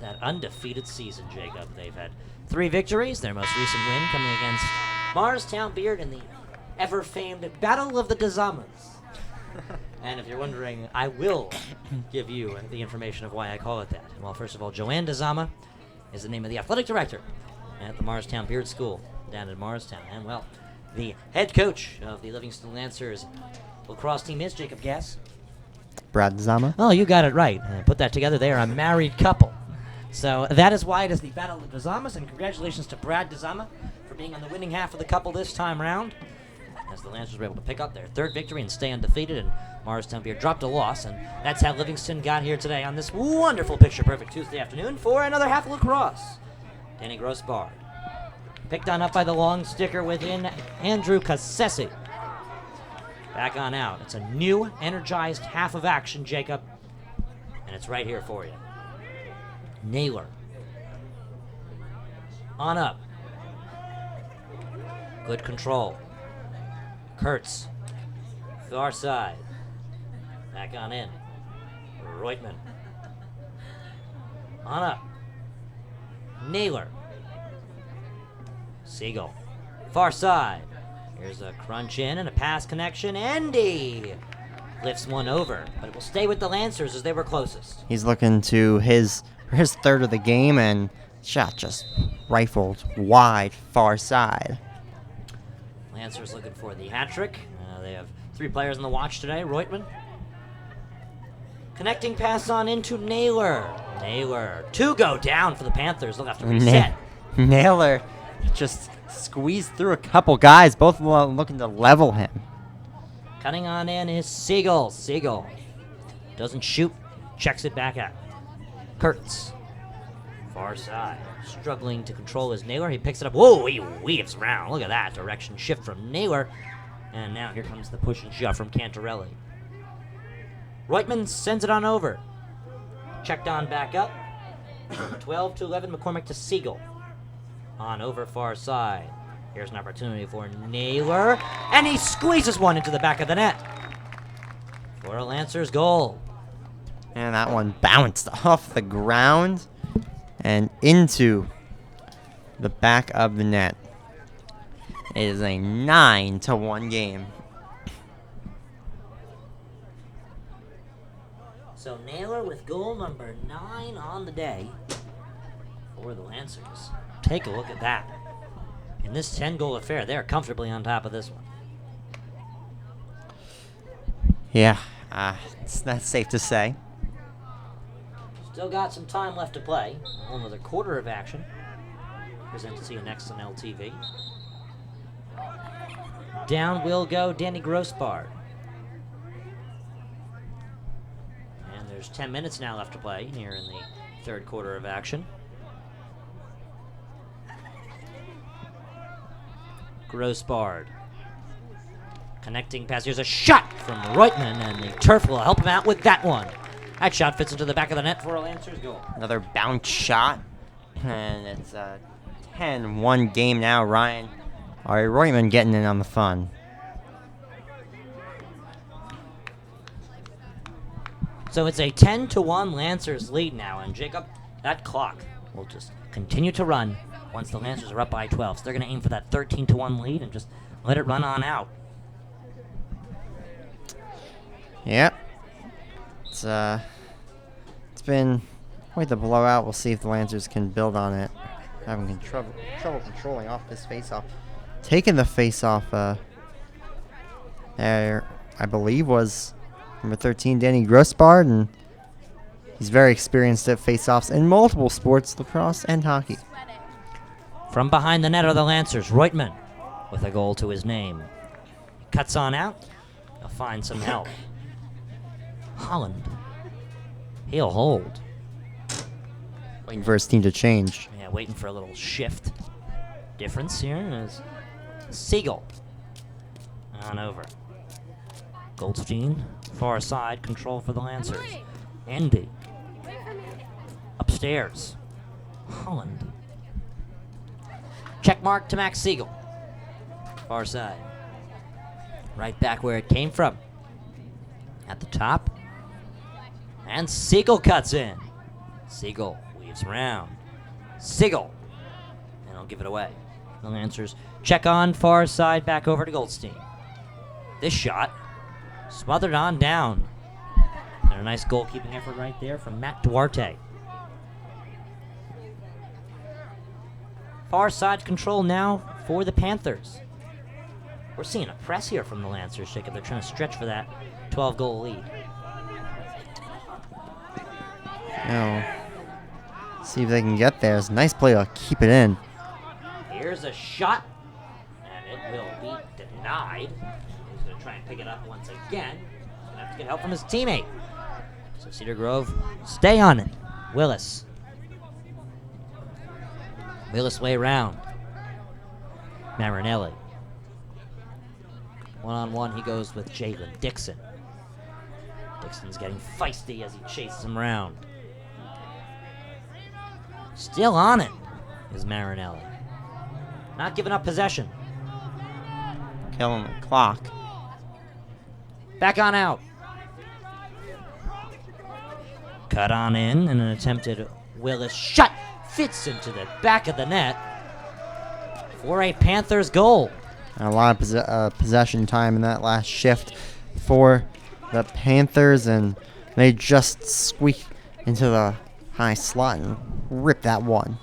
that undefeated season, Jacob. They've had 3 victories, their most recent win coming against Morristown Beard in the ever-famed Battle of the Dazamas. And if you're wondering, I will give you the information of why I call it that. Well, first of all, Joanne Dazama is the name of the athletic director at the Morristown Beard School down in Morristown. And, well, the head coach of the Livingston Lancers lacrosse team is Jacob Gass. Brad Zama. Oh, you got it right. Put that together. They are a married couple. So that is why it is the Battle of the Dazamas, and congratulations to Brad Dazama for being on the winning half of the couple this time round, as the Lancers were able to pick up their 3rd victory and stay undefeated, and Morristown Beard dropped a loss, and that's how Livingston got here today on this wonderful picture-perfect Tuesday afternoon for another half of lacrosse. Danny Grossbard picked on up by the long sticker within Andrew Cassesi. Back on out. It's a new, energized half of action, Jacob, and it's right here for you. Naylor on up. Good control. Kurtz, far side. Back on in. Reutman. On up. Naylor. Siegel. Far side. Here's a crunch in and a pass connection. Andy lifts one over, but it will stay with the Lancers as they were closest. He's looking to his 3rd of the game, and shot just rifled wide far side. Lancers looking for the hat trick. They have 3 players on the watch today. Reutman. Connecting pass on into Naylor. Naylor. 2 go down for the Panthers. They'll have to reset. Naylor just squeezed through a couple guys, both of them looking to level him. Cutting on in is Siegel. Siegel doesn't shoot. Checks it back out. Kurtz. Far side. Struggling to control his Naylor. He picks it up. Whoa, he weaves around. Look at that direction shift from Naylor. And now here comes the push and shove from Cantarelli. Reutman sends it on over. Checked on back up. 12 to 11. McCormick to Siegel. On over far side. Here's an opportunity for Naylor. And he squeezes one into the back of the net. For a Lancers goal. And that one bounced off the ground and into the back of the net. It is a 9-1 game. So Naylor with goal number 9 on the day for the Lancers. Take a look at that. In this 10-goal affair, they're comfortably on top of this one. Yeah, that's safe to say. Still got some time left to play. Another quarter of action. Present to see you next on LTV. Down will go Danny Grossbard. And there's 10 minutes now left to play here in the 3rd quarter of action. Grossbard. Connecting pass. Here's a shot from Reutman, and the turf will help him out with that one. That shot fits into the back of the net for a Lancers goal. Another bounce shot. And it's a 10-1 game now, Ryan. Ari Reutman getting in on the fun. So it's a 10-1 Lancers lead now, and Jacob, that clock will just continue to run once the Lancers are up by 12. So they're going to aim for that 13-1 lead and just let it run on out. Yep. It's been quite the blowout. We'll see if the Lancers can build on it. Having trouble controlling off this face-off. Taking the face-off there, I believe, was number 13, Danny Grossbard, and he's very experienced at face-offs in multiple sports, lacrosse and hockey. From behind the net are the Lancers. Reutman with a goal to his name. He cuts on out. He'll find some help. Holland. He'll hold. Waiting for his team to change. Yeah, waiting for a little shift. Difference here is Siegel on over. Goldstein, far side, control for the Lancers. Andy. Upstairs. Holland. Check mark to Max Siegel. Far side. Right back where it came from. At the top. And Siegel cuts in. Siegel weaves around. Siegel. And he'll give it away. The Lancers check on far side back over to Goldstein. This shot smothered on down. And a nice goalkeeping effort right there from Matt Duarte. Far side control now for the Panthers. We're seeing a press here from the Lancers, Jacob. They're trying to stretch for that 12-goal lead. Now, see if they can get there. It's a nice play to keep it in. Here's a shot, and it will be denied. He's going to try and pick it up once again. He's going to have to get help from his teammate. So Cedar Grove, stay on it. Willis. Willis way around. Marinelli. One-on-one, he goes with Jalen Dixon. Dixon's getting feisty as he chases him around. Still on it is Marinelli. Not giving up possession. Killing the clock. Back on out. Cut on in, and an attempted Willis shot fits into the back of the net for a Panthers goal. And a lot of possession time in that last shift for the Panthers, and they just squeak into the high slot and rip that one.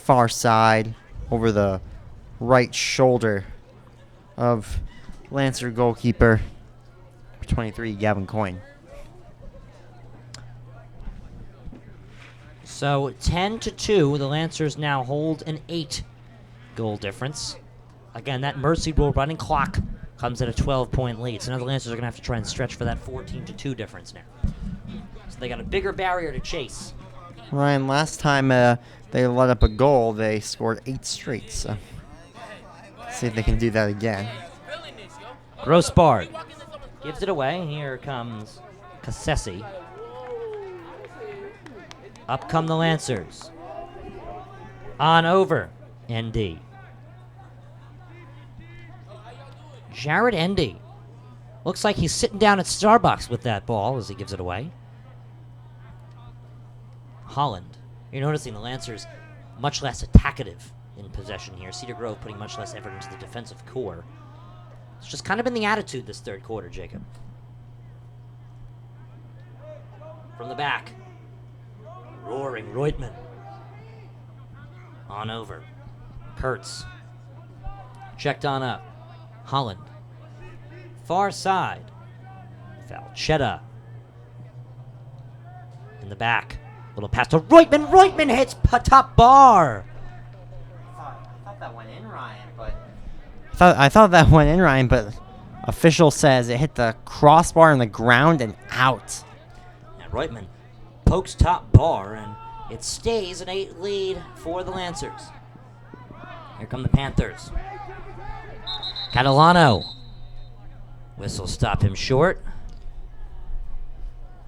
far side over the right shoulder of Lancer goalkeeper 23, Gavin Coyne. So 10-2, the Lancers now hold an 8-goal difference. Again, that mercy rule running clock comes at a 12-point lead. So now the Lancers are going to have to try and stretch for that 14-2 difference now. So they got a bigger barrier to chase. Ryan, last time they let up a goal, they scored 8 straight. So see if they can do that again. Grossbard gives it away. Here comes Casey. Up come the Lancers. On over, ND. Jared ND. Looks like he's sitting down at Starbucks with that ball as he gives it away. Holland. You're noticing the Lancers much less attackative in possession here. Cedar Grove putting much less effort into the defensive core. It's just kind of been the attitude this third quarter, Jacob. From the back. Roaring Reutman. On over. Kurtz. Checked on up. Holland. Far side. Falchetta. In the back. Little pass to Reutman. Reutman hits top bar. I thought that went in, Ryan, but... I thought that went in, Ryan, but official says it hit the crossbar on the ground and out. And Reutman pokes top bar, and it stays an 8 lead for the Lancers. Here come the Panthers. Catalano. Whistle stop him short.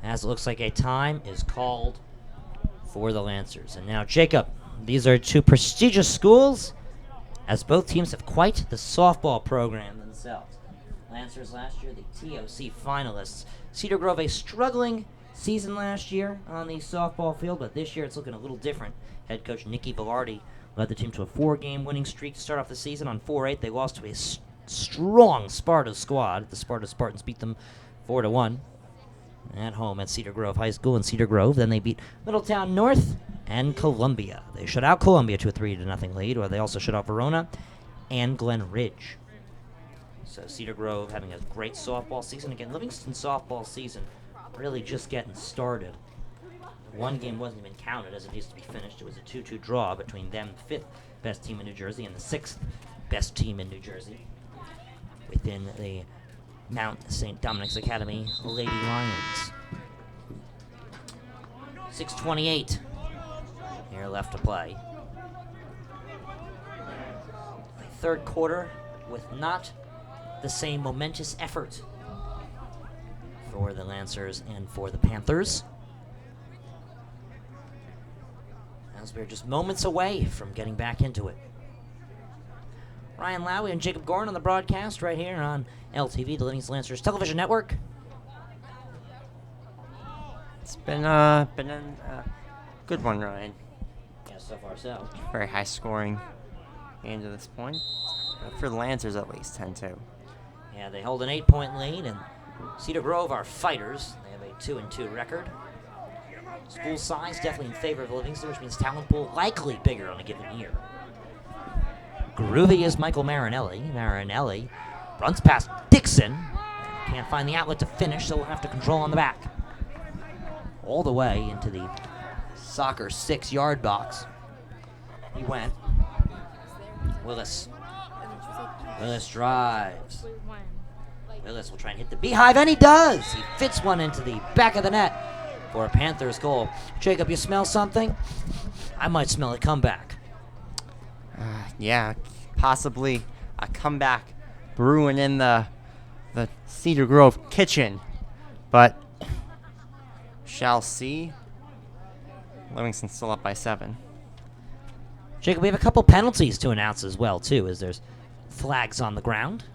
As it looks like a time is called for the Lancers. And now, Jacob, these are two prestigious schools, as both teams have quite the softball program themselves. Lancers last year, the TOC finalists. Cedar Grove, a struggling season last year on the softball field, but this year it's looking a little different. Head coach Nicky Velarde led the team to a 4-game winning streak to start off the season. On 4-8, they lost to a strong Sparta squad. The Spartans beat them 4-1 at home at Cedar Grove High School in Cedar Grove. Then they beat Middletown North and Columbia. They shut out Columbia to a 3-0 lead, or they also shut out Verona and Glen Ridge. So Cedar Grove having a great softball season. Again, Livingston softball season really just getting started. One game wasn't even counted as it needs to be finished. It was a 2-2 draw between them, the 5th best team in New Jersey, and the 6th best team in New Jersey within the Mount St. Dominic's Academy Lady Lions. 6:28 here left to play. The third quarter with not the same momentous effort for the Lancers and for the Panthers, as we're just moments away from getting back into it. Ryan Lowy and Jacob Gorin on the broadcast right here on LTV, the Livingston Lancers Television Network. It's been a good one, Ryan. Yeah, so far so. Very high scoring game to this point. For the Lancers, at least 10-2. Yeah, they hold an 8-point lead, and Cedar Grove are fighters. They have a 2-2 record. School size definitely in favor of Livingston, which means talent pool likely bigger on a given year. Groovy is Michael Marinelli. Marinelli runs past Dixon. Can't find the outlet to finish, so we'll have to control on the back. All the way into the soccer 6-yard box. He went. Willis. Willis drives. Willis will try and hit the beehive, and he does! He fits one into the back of the net for a Panthers goal. Jacob, you smell something? I might smell a comeback. Yeah, possibly a comeback brewing in the Cedar Grove kitchen, but shall see. Livingston still up by 7. Jacob, we have a couple penalties to announce as well, too, as there's flags on the ground.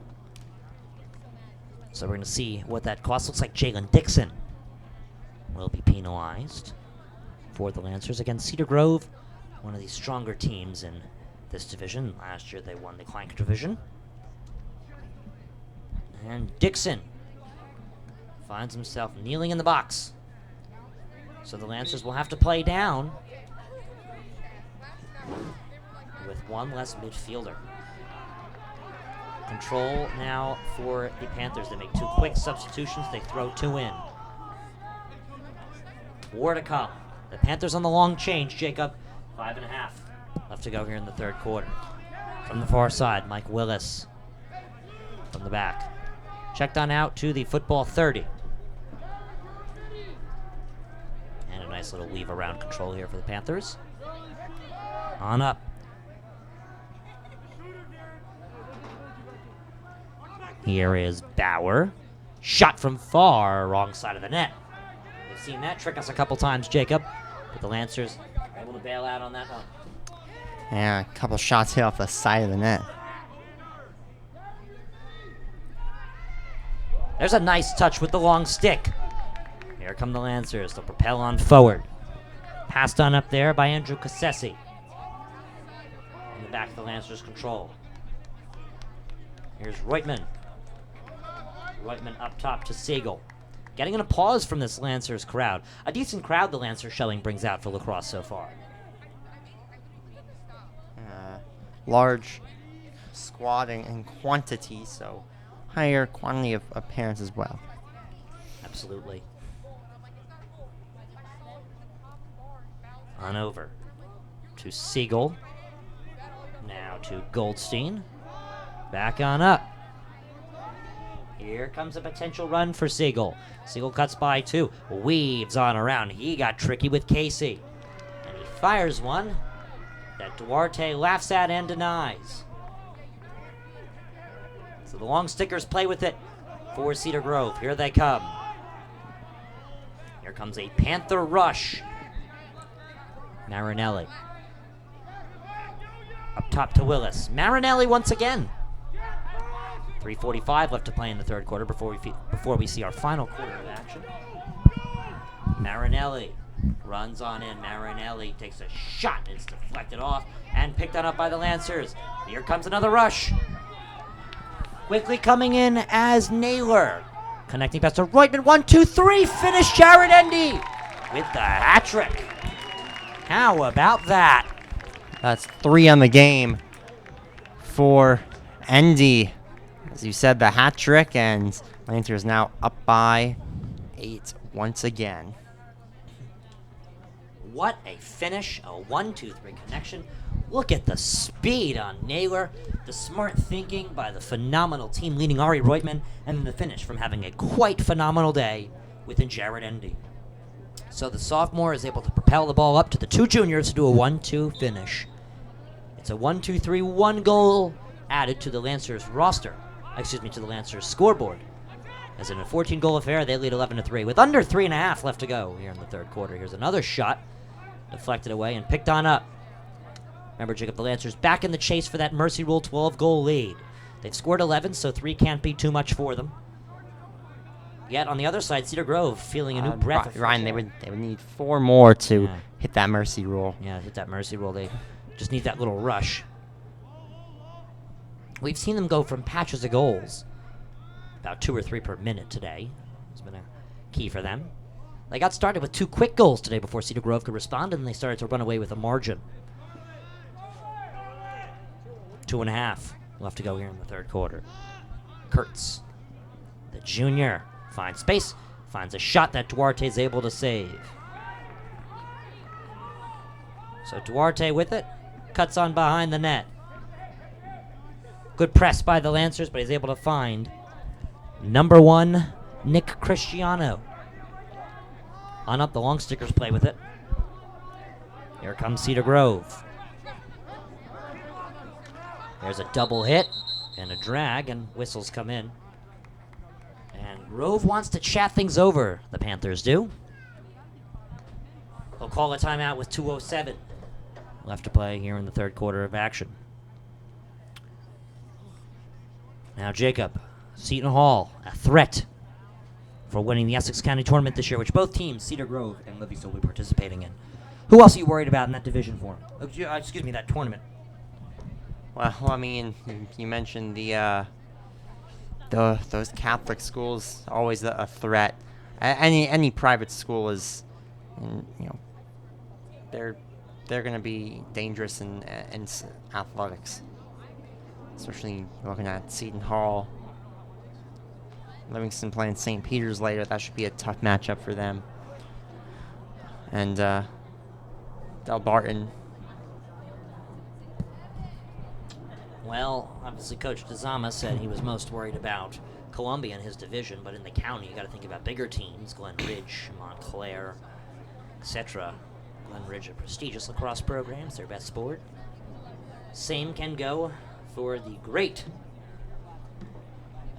So we're going to see what that costs. Looks like Jalen Dixon will be penalized for the Lancers against Cedar Grove, one of the stronger teams in this division. Last year they won the Clank division. And Dixon finds himself kneeling in the box. So the Lancers will have to play down. with one less midfielder. Control now for the Panthers. They make 2 quick substitutions. They throw 2 in. More to come. The Panthers on the long change, Jacob. 5.5 left to go here in the third quarter. From the far side, Mike Willis from the back. Checked on out to the football 30. And a nice little weave around control here for the Panthers. On up. Here is Bauer. Shot from far, wrong side of the net. We've seen that trick us a couple times, Jacob. But the Lancers are able to bail out on that one. Yeah, a couple shots hit off the side of the net. There's a nice touch with the long stick. Here come the Lancers. They'll propel on forward. Passed on up there by Andrew Cassesi. In the back of the Lancers' control. Here's Reutman. Reutman up top to Siegel. Getting an applause from this Lancers crowd. A decent crowd the Lancers shelling brings out for Lacrosse so far. Large squad in quantity, so higher quantity of parents as well. Absolutely. On over to Siegel. Now to Goldstein. Back on up. Here comes a potential run for Siegel. Siegel cuts by 2. Weaves on around. He got tricky with Casey. And he fires one that Duarte laughs at and denies. So the long stickers play with it for Cedar Grove. Here they come. Here comes a Panther rush. Marinelli. Up top to Willis. Marinelli once again. 3:45 left to play in the third quarter before we see our final quarter of action. Marinelli runs on in. Marinelli takes a shot. It's deflected off and picked on up by the Lancers. Here comes another rush. Quickly coming in as Naylor. Connecting pass to Reutman. 1, 2, 3. Finish Jared Endy with the hat trick. How about that? That's 3 on the game for Endy. As you said, the hat trick, and Lancers now up by 8 once again. What a finish, a 1, 2, 3 connection. Look at the speed on Naylor, the smart thinking by the phenomenal team leading Ari Reutman, and then the finish from having a quite phenomenal day within Jared Endy. So the sophomore is able to propel the ball up to the 2 juniors to do a 1-2 finish. It's a 1-2-3, 1 goal added to the Lancers roster. To the Lancers scoreboard. As in a 14-goal affair, they lead 11-3 with under 3.5 left to go here in the third quarter. Here's another shot, deflected away and picked on up. Remember, Jacob, the Lancers back in the chase for that Mercy Rule 12-goal lead. They've scored 11, so 3 can't be too much for them. Yet on the other side, Cedar Grove feeling a new breath of Ryan, they would need 4 more to hit that Mercy Rule. Yeah, hit that Mercy Rule. They just need that little rush. We've seen them go from patches of goals, about 2 or 3 per minute today. It's been a key for them. They got started with 2 quick goals today before Cedar Grove could respond, and they started to run away with a margin. 2.5 left to go here in the third quarter. Kurtz, the junior, finds space, finds a shot that Duarte is able to save. So Duarte with it, cuts on behind the net. Good press by the Lancers, but he's able to find number 1, Nick Cristiano. On up, the long stickers play with it. Here comes Cedar Grove. There's a double hit and a drag, and whistles come in. And Grove wants to chat things over, the Panthers do. They'll call a timeout with 2:07 left to play here in the third quarter of action. Now Jacob, Seton Hall, a threat for winning the Essex County Tournament this year, which both teams, Cedar Grove and Livingston, will be participating in. Who else are you worried about in that division for? That tournament. Well, I mean, you mentioned those Catholic schools, always a threat. Any private school is, they're they're going to be dangerous in athletics, especially looking at Seton Hall. Livingston playing St. Peter's later. That should be a tough matchup for them. And Del Barton. Well, obviously Coach DeZama said he was most worried about Columbia in his division, but in the county you got to think about bigger teams, Glen Ridge, Montclair, etc. Glen Ridge, a prestigious lacrosse program, it's their best sport. Same can go for the great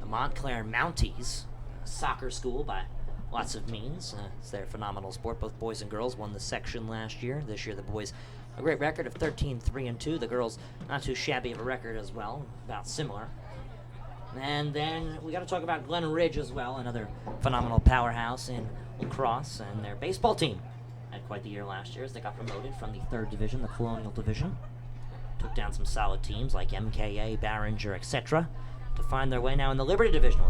Montclair Mounties, a soccer school by lots of means. It's their phenomenal sport. Both boys and girls won the section last year. This year the boys a great record of 13-3-2. The girls not too shabby of a record as well, about similar. And then we got to talk about Glen Ridge as well, another phenomenal powerhouse in lacrosse, and their baseball team had quite the year last year as they got promoted from the 3rd division, the Colonial Division. Took down some solid teams like MKA, Barringer, etc. to find their way now in the Liberty Division,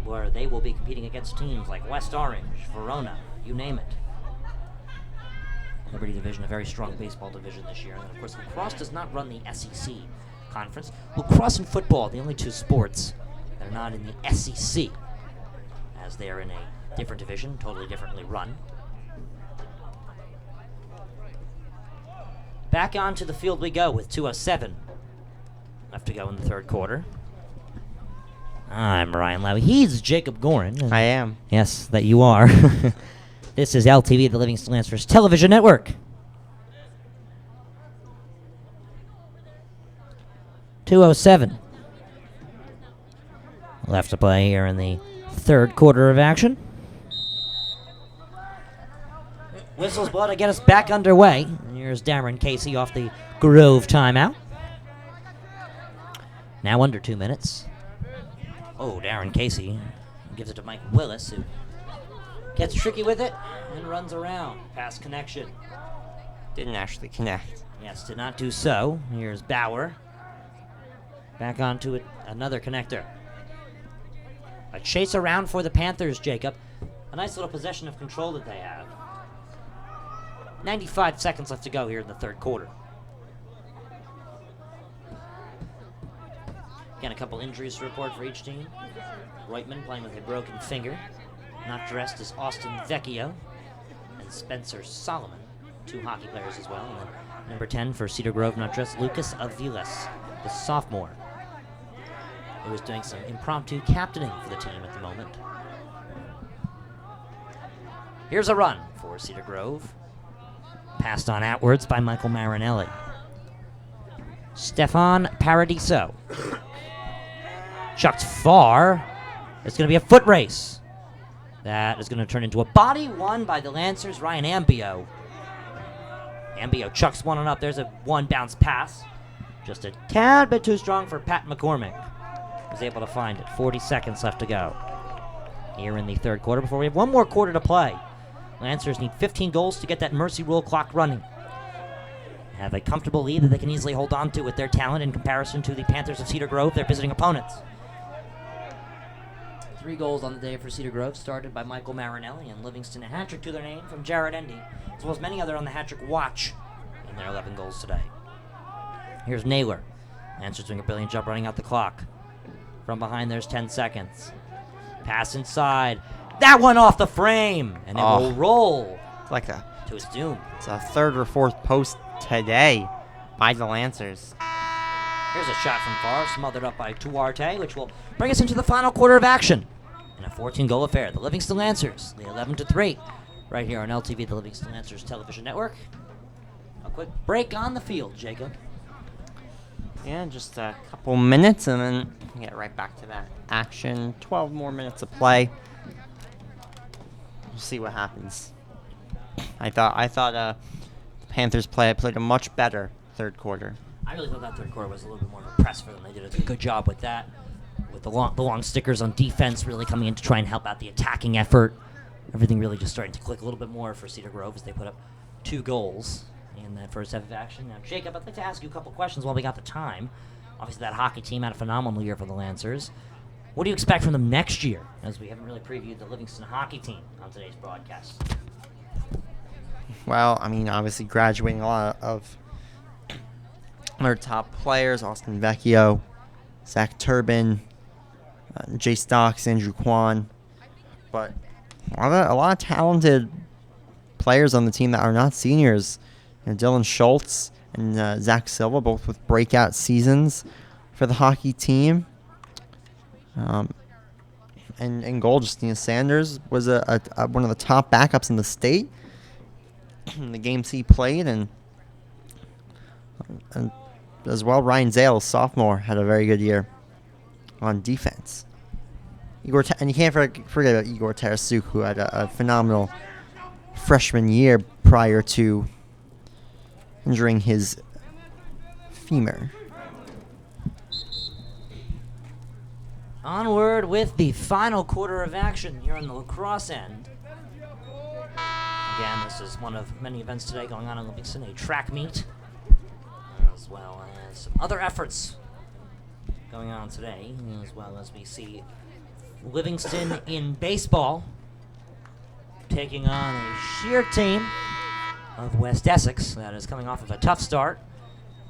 where they will be competing against teams like West Orange, Verona, you name it. Liberty Division, a very strong baseball division this year. And of course, lacrosse does not run the SEC conference. Lacrosse and football, the only two sports that are not in the SEC, as they are in a different division, totally differently run. Back onto the field we go with 2:07 left to go in the 3rd quarter. I'm Ryan Lowy. He's Jacob Gorin. I am. Yes, that you are. This is LTV, the Livingston Lancers Television Network. 2:07 left to play here in the 3rd quarter of action. Whistles blow to get us back underway. And here's Darren Casey off the Grove timeout. Now under 2 minutes. Oh, Darren Casey gives it to Mike Willis, who gets tricky with it and runs around. Pass connection. Didn't actually connect. Yes, did not do so. Here's Bauer. Back onto it, another connector. A chase around for the Panthers, Jacob. A nice little possession of control that they have. 95 seconds left to go here in the 3rd quarter. Again, a couple injuries to report for each team. Reutman playing with a broken finger. Not dressed is Austin Vecchio and Spencer Solomon, 2 hockey players as well. And then number 10 for Cedar Grove, not dressed, Lucas Aviles, the sophomore, who is doing some impromptu captaining for the team at the moment. Here's a run for Cedar Grove. Passed on outwards by Michael Marinelli. Stefan Paradiso. Chucked far. It's going to be a foot race. That is going to turn into a body won by the Lancers, Ryan Ambio. Ambio chucks one on up. There's a one bounce pass. Just a tad bit too strong for Pat McCormick. Was able to find it. 40 seconds left to go here in the 3rd quarter before we have one more quarter to play. Lancers need 15 goals to get that mercy rule clock running. Have a comfortable lead that they can easily hold on to with their talent in comparison to the Panthers of Cedar Grove, their visiting opponents. 3 goals on the day for Cedar Grove, started by Michael Marinelli, and Livingston a hat-trick to their name from Jared Endy, as well as many other on the hat-trick watch in their 11 goals today. Here's Naylor. Lancers doing a brilliant job running out the clock. From behind, there's 10 seconds. Pass inside. That one off the frame, and it will roll It's like to its doom. it's a 3rd or 4th post today by the Lancers. Here's a shot from far, smothered up by Tuarte, which will bring us into the final quarter of action in a 14-goal affair. The Livingston Lancers lead 11-3 right here on LTV, the Livingston Lancers Television Network. A quick break on the field, Jacob. Yeah, just a couple minutes, and then we get right back to that action. 12 more minutes of play. We'll see what happens. I thought the Panthers played a much better 3rd quarter. I really thought that 3rd quarter was a little bit more of a press for them. They did a good job with that, with the long stickers on defense really coming in to try and help out the attacking effort. Everything really just starting to click a little bit more for Cedar Grove as they put up 2 goals in that first half of action. Now, Jacob, I'd like to ask you a couple questions while we got the time. Obviously, that hockey team had a phenomenal year for the Lancers. What do you expect from them next year, as we haven't really previewed the Livingston hockey team on today's broadcast? Well, I mean, obviously graduating a lot of their top players: Austin Vecchio, Zach Turbin, Jay Stocks, Andrew Kwan. But a lot of talented players on the team that are not seniors. Dylan Schultz and Zach Silva, both with breakout seasons for the hockey team. And in goal, Justina Sanders was one of the top backups in the state in the games he played, and as well, Ryan Zales, sophomore, had a very good year on defense. And you can't forget about Igor Tarasuk, who had a phenomenal freshman year prior to injuring his femur. Onward with the final quarter of action here on the lacrosse end. Again, this is one of many events today going on in Livingston, a track meet, as well as some other efforts going on today, as well as we see Livingston in baseball taking on a sheer team of West Essex that is coming off of a tough start.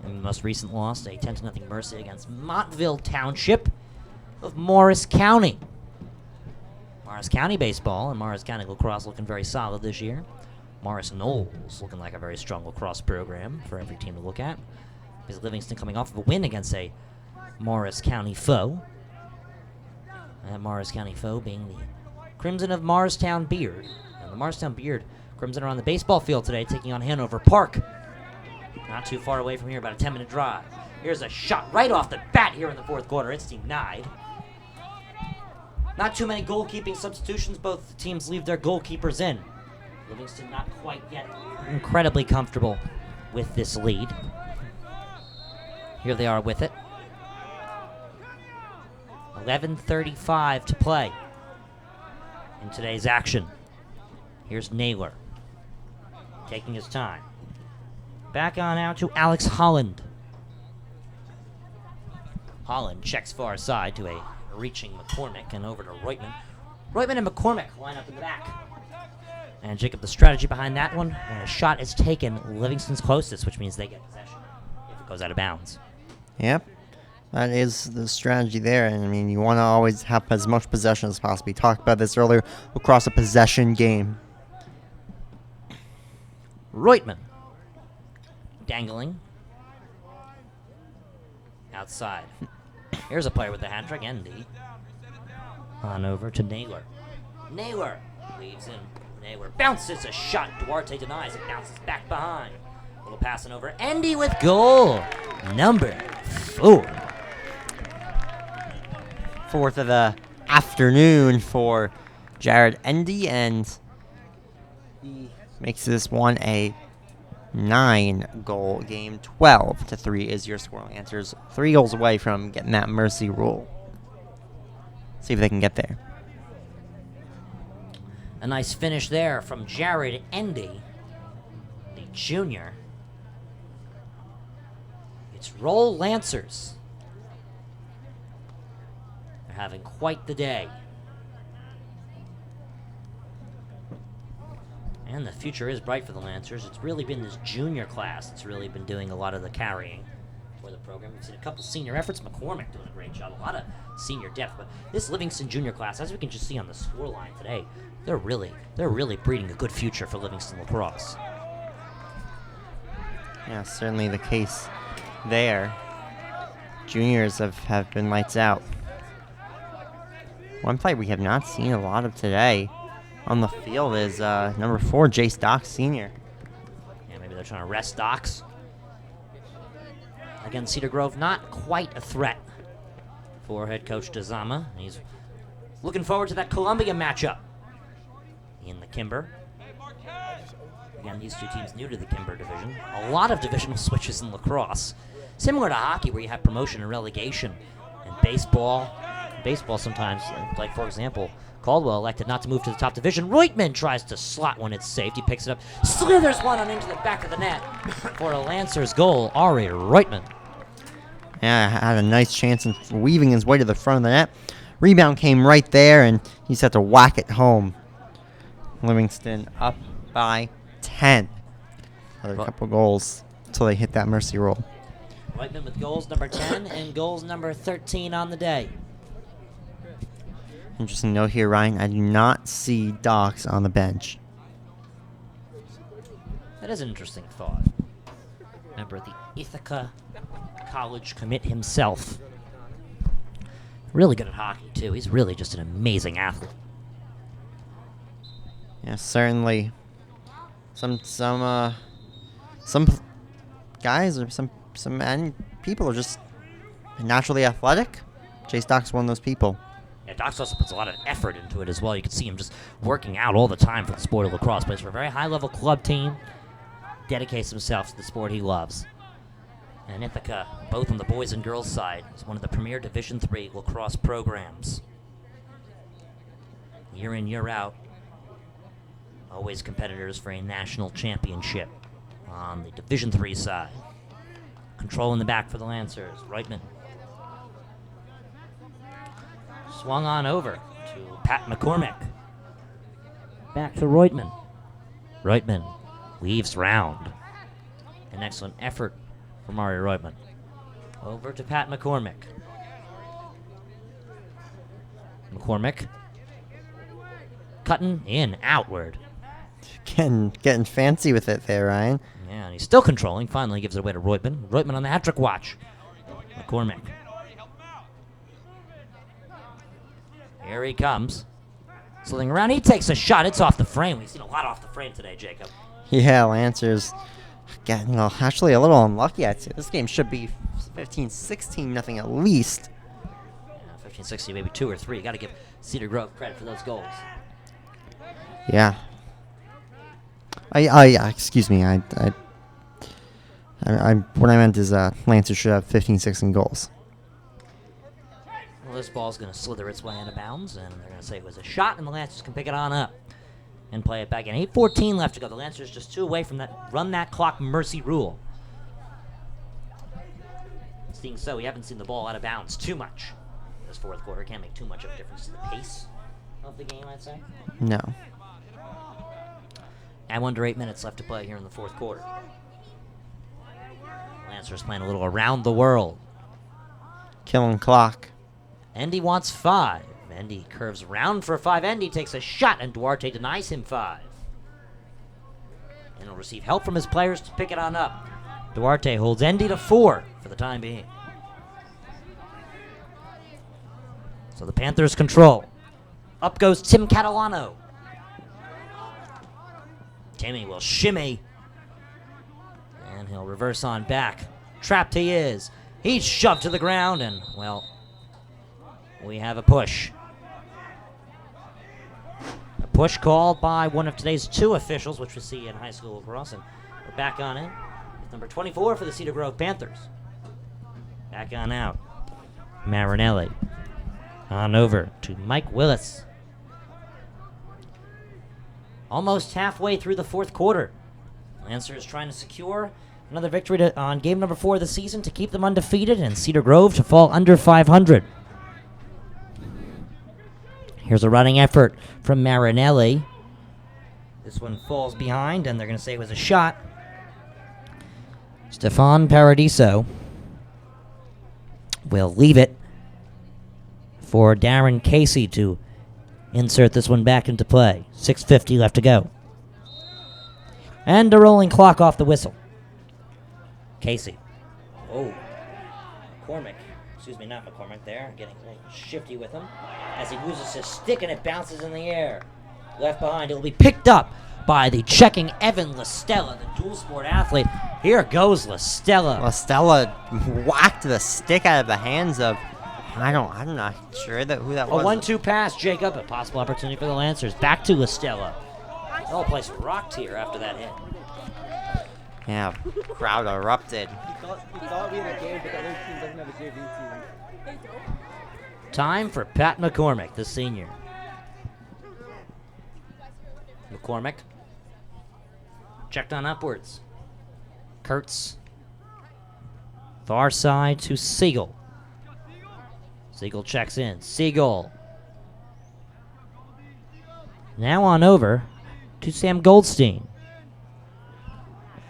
And the most recent loss, a 10-0 mercy against Montville Township of Morris County. Morris County baseball and Morris County lacrosse looking very solid this year. Morris Knowles looking like a very strong lacrosse program for every team to look at. Because Livingston coming off of a win against a Morris County foe. And Morris County foe being the Crimson of Morristown Beard. And the Morristown Beard Crimson are on the baseball field today taking on Hanover Park. Not too far away from here, about a 10-minute drive. Here's a shot right off the bat here in the fourth quarter. It's denied. Not too many goalkeeping substitutions. Both teams leave their goalkeepers in. Livingston not quite yet incredibly comfortable with this lead. Here they are with it. 11:35 to play in today's action. Here's Naylor taking his time. Back on out to Alex Holland. Holland checks far side to a reaching McCormick and over to Reutman. Reutman and McCormick line up in the back. And Jacob, the strategy behind that one, when a shot is taken, Livingston's closest, which means they get possession if it goes out of bounds. Yep, that is the strategy there. And I mean, you want to always have as much possession as possible. We talked about this earlier across a possession game. Reutman dangling outside. Here's a player with a hat trick, Endy. On over to Naylor. Naylor leaves in. Naylor bounces a shot. Duarte denies it. Bounces back behind. A little passing over. Endy with goal. Number 4. Fourth of the afternoon for Jared Endy, and he makes this one a 9-goal game. 12-3 is your scoring answers. 3 goals away from getting that mercy rule. See if they can get there. A nice finish there from Jared Endy, the junior. It's Roll Lancers. They're having quite the day. And the future is bright for the Lancers. It's really been this junior class that's really been doing a lot of the carrying for the program. We've seen a couple senior efforts. McCormick doing a great job. A lot of senior depth. But this Livingston junior class, as we can just see on the scoreline today, they're really breeding a good future for Livingston lacrosse. Yeah, certainly the case there. Juniors have been lights out. One fight we have not seen a lot of today on the field is number 4, Jay Stocks Sr. Yeah, maybe they're trying to rest Stocks. Again, Cedar Grove not quite a threat for head coach DeZama. He's looking forward to that Columbia matchup in the Kimber. Again, these two teams new to the Kimber division. A lot of divisional switches in lacrosse. Similar to hockey, where you have promotion and relegation. And baseball sometimes, like for example, Caldwell elected not to move to the top division. Reutman tries to slot one. It's safe. He picks it up. Slithers one on into the back of the net for a Lancers goal. Ari Reutman. Yeah, had a nice chance in weaving his way to the front of the net. Rebound came right there, and he set to whack it home. Livingston up by 10. a couple goals until they hit that mercy roll. Reitman with goals number 10 and goals number 13 on the day. Interesting note here, Ryan. I do not see Docs on the bench. That is an interesting thought. Member of the Ithaca College commit himself. Really good at hockey, too. He's really just an amazing athlete. Yeah, certainly. Some guys or some people are just naturally athletic. Chase Doc's one of those people. Yeah, Docs also puts a lot of effort into it as well. You can see him just working out all the time for the sport of lacrosse. Plays for a very high-level club team. Dedicates himself to the sport he loves. And Ithaca, both on the boys and girls side, is one of the premier Division III lacrosse programs. Year in, year out, always competitors for a national championship on the Division III side. Control in the back for the Lancers. Reitman. Swung on over to Pat McCormick. Back to Reitman. Reitman weaves round. An excellent effort from Mario Reitman. Over to Pat McCormick. McCormick. Cutting in, outward. Getting fancy with it there, Ryan. Yeah, and he's still controlling. Finally gives it away to Reitman. Reitman on the hat-trick watch. McCormick. Here he comes. Slithing around. He takes a shot. It's off the frame. We've seen a lot off the frame today, Jacob. Yeah, Lancers getting actually a little unlucky, I'd say. This game should be 15-16 nothing at least. Yeah, 15-16, maybe 2 or 3. You got to give Cedar Grove credit for those goals. Yeah. Excuse me. I what I meant is Lancers should have 15-16 goals. Well, this ball's going to slither its way out of bounds, and they're going to say it was a shot, and the Lancers can pick it on up and play it back in. 8:14 left to go. The Lancers just 2 away from that run that clock mercy rule. Seeing so, we haven't seen the ball out of bounds too much this fourth quarter. Can't make too much of a difference to the pace of the game, I'd say. No. And under 8 minutes left to play here in the fourth quarter. Lancers playing a little around the world. Killing clock. Endy wants 5. Endy curves around for 5. Endy takes a shot, and Duarte denies him 5. And he'll receive help from his players to pick it on up. Duarte holds Endy to 4 for the time being. So the Panthers control. Up goes Tim Catalano. Timmy will shimmy. And he'll reverse on back. Trapped he is. He's shoved to the ground, and, well, we have a push. A push called by one of today's 2 officials, which we see in high school lacrosse, and we're back on it. With number 24 for the Cedar Grove Panthers. Back on out. Marinelli. On over to Mike Willis. Almost halfway through the fourth quarter. Lancers trying to secure another victory on game number 4 of the season to keep them undefeated, and Cedar Grove to fall under 500. Here's a running effort from Marinelli. This one falls behind, and they're going to say it was a shot. Stefan Paradiso will leave it for Darren Casey to insert this one back into play. 6:50 left to go. And a rolling clock off the whistle. Casey. Oh. McCormick. Excuse me, not McCormick there. Getting shifty with him. As he loses his stick and it bounces in the air. Left behind. It will be picked up by the checking Evan Listella, the dual sport athlete. Here goes Listella. Listella whacked the stick out of the hands of, I'm not sure who that was. A 1-2 pass, Jacob. A possible opportunity for the Lancers. Back to Listella. The whole place rocked here after that hit. Yeah, crowd erupted. He thought we had a game, but the other team doesn't have a JV team. Time for Pat McCormick, the senior. McCormick. Checked on upwards. Kurtz. Far side to Siegel. Siegel checks in. Siegel. Now on over to Sam Goldstein.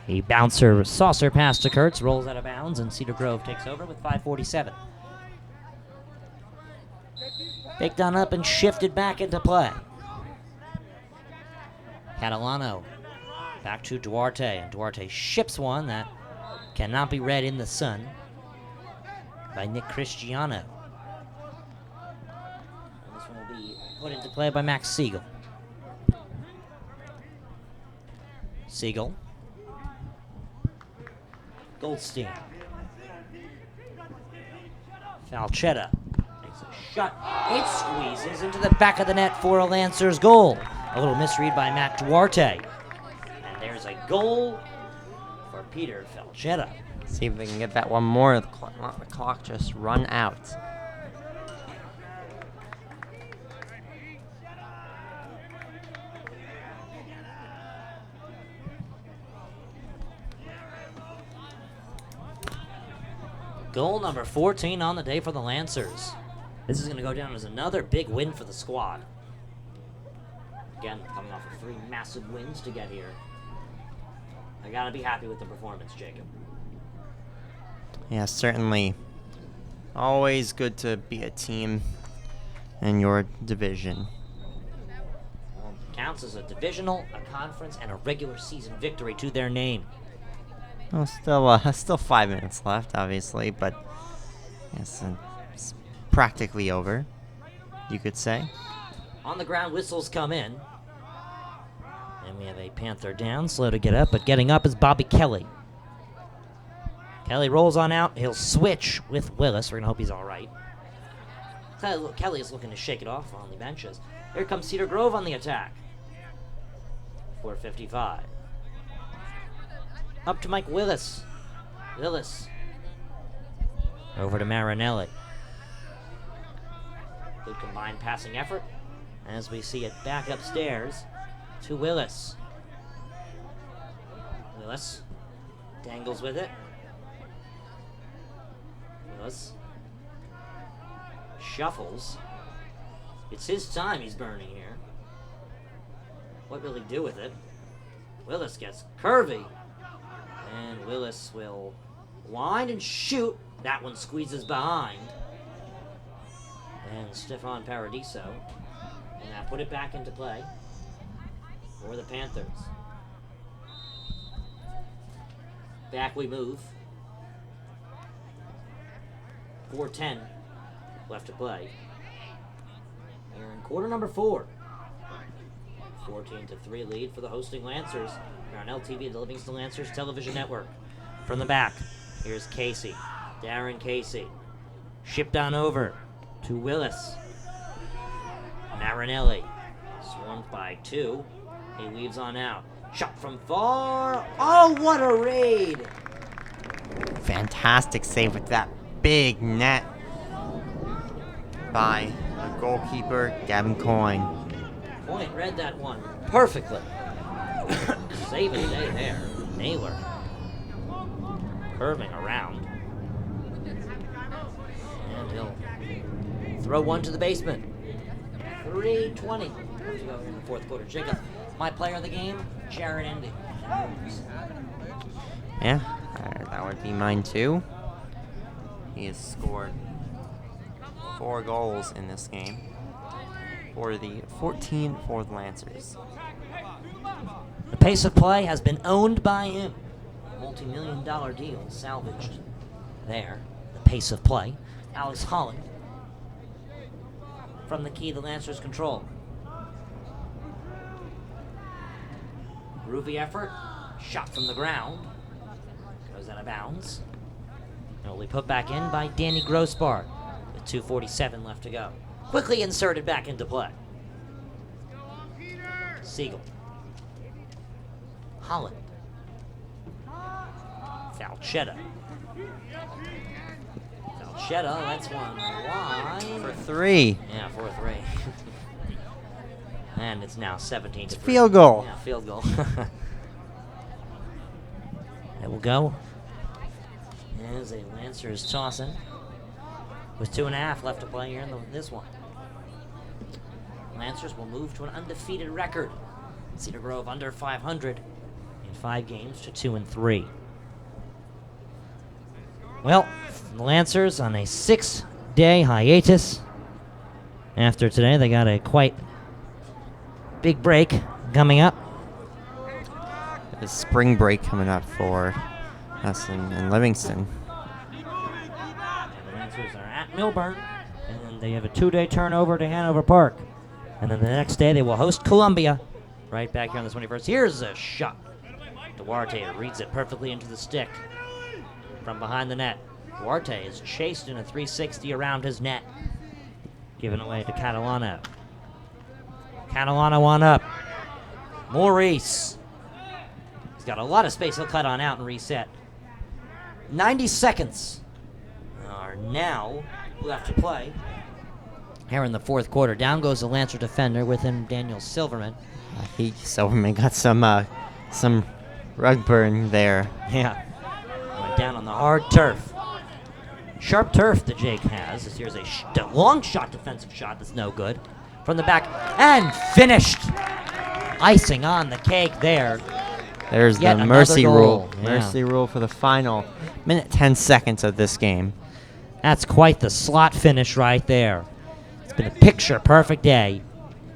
A bouncer saucer pass to Kurtz, rolls out of bounds, and Cedar Grove takes over with 5:47. Picked on up and shifted back into play. Catalano back to Duarte, and Duarte ships one that cannot be read in the sun by Nick Cristiano. And this one will be put into play by Max Siegel. Siegel. Goldstein. Falchetta takes a shot. It squeezes into the back of the net for a Lancers goal. A little misread by Matt Duarte. And there's a goal for Peter Falchetta. See if they can get that one more. The clock just run out. Goal number 14 on the day for the Lancers. This is going to go down as another big win for the squad. Again, coming off of 3 massive wins to get here. I got to be happy with the performance, Jacob. Yeah, certainly. Always good to be a team in your division. Well, it counts as a divisional, a conference, and a regular season victory to their name. Well, still 5 minutes left, obviously, but yes, it's practically over, you could say. On the ground, whistles come in. And we have a Panther down, slow to get up, but getting up is Bobby Kelly. Kelly rolls on out. He'll switch with Willis. We're going to hope he's all right. Kelly is looking to shake it off on the benches. Here comes Cedar Grove on the attack. 4:55. Up to Mike Willis. Willis. Over to Marinelli. Good combined passing effort. As we see it back upstairs to Willis. Willis dangles with it. Willis shuffles. It's his time he's burning here. What will he do with it? Willis gets curvy. And Willis will wind and shoot. That one squeezes behind. And Stefan Paradiso. And now put it back into play for the Panthers. Back we move. 4:10 left to play. Here in quarter number 4. 14-3 lead for the hosting Lancers. Here on LTV, the Livingston Lancers Television Network. From the back, here's Casey. Darren Casey. Shipped on over to Willis. Marinelli. Swarmed by 2. He weaves on out. Shot from far. Oh, what a raid! Fantastic save with that big net by the goalkeeper, Gavin Coyne. Point read that one perfectly. Save of the day there. Naylor. Curving around. And he'll throw one to the basement. 3:20 to go here in the 4th quarter. Jacob, my player of the game, Jared Endy. Yeah, that would be mine too. He has scored 4 goals in this game for the 14th Lancers. The pace of play has been owned by him. Multi-million-dollar deal salvaged there. The pace of play. Alex Holland from the key the Lancers control. Groovy effort. Shot from the ground. Goes out of bounds. And will be put back in by Danny Grossbart with 2:47 left to go. Quickly inserted back into play. Siegel. Holland. Falchetta. Falchetta, that's one wide. For 3. Yeah, 4-3. And it's now 17 to 3. Field goal. Yeah, field goal. It will go. As a Lancers tossing with 2.5 left to play here in this one. Lancers will move to an undefeated record. Cedar Grove under 500 in 5 games to 2-3. Well, the Lancers on a 6-day hiatus. After today, they got a quite big break coming up. The spring break coming up for us in Livingston. And the Lancers are at Milburn, and then they have a 2-day turnover to Hanover Park. And then the next day, they will host Columbia right back here on the 21st. Here's a shot. Duarte reads it perfectly into the stick from behind the net. Duarte is chased in a 360 around his net. Given away to Catalano. Catalano on up. Maurice. He's got a lot of space. He'll cut on out and reset. 90 seconds are now left to play. Here in the fourth quarter. Down goes the Lancer defender with him, Daniel Silverman. Silverman got some rug burn there. Yeah. Went down on the hard turf. Sharp turf that Jake has. Here's a long shot, defensive shot that's no good. From the back, and finished. Icing on the cake there. There's Yet the mercy another rule. goal. Yeah. Mercy rule for the final minute 10 seconds of this game. That's quite the slot finish right there. It's been a picture-perfect day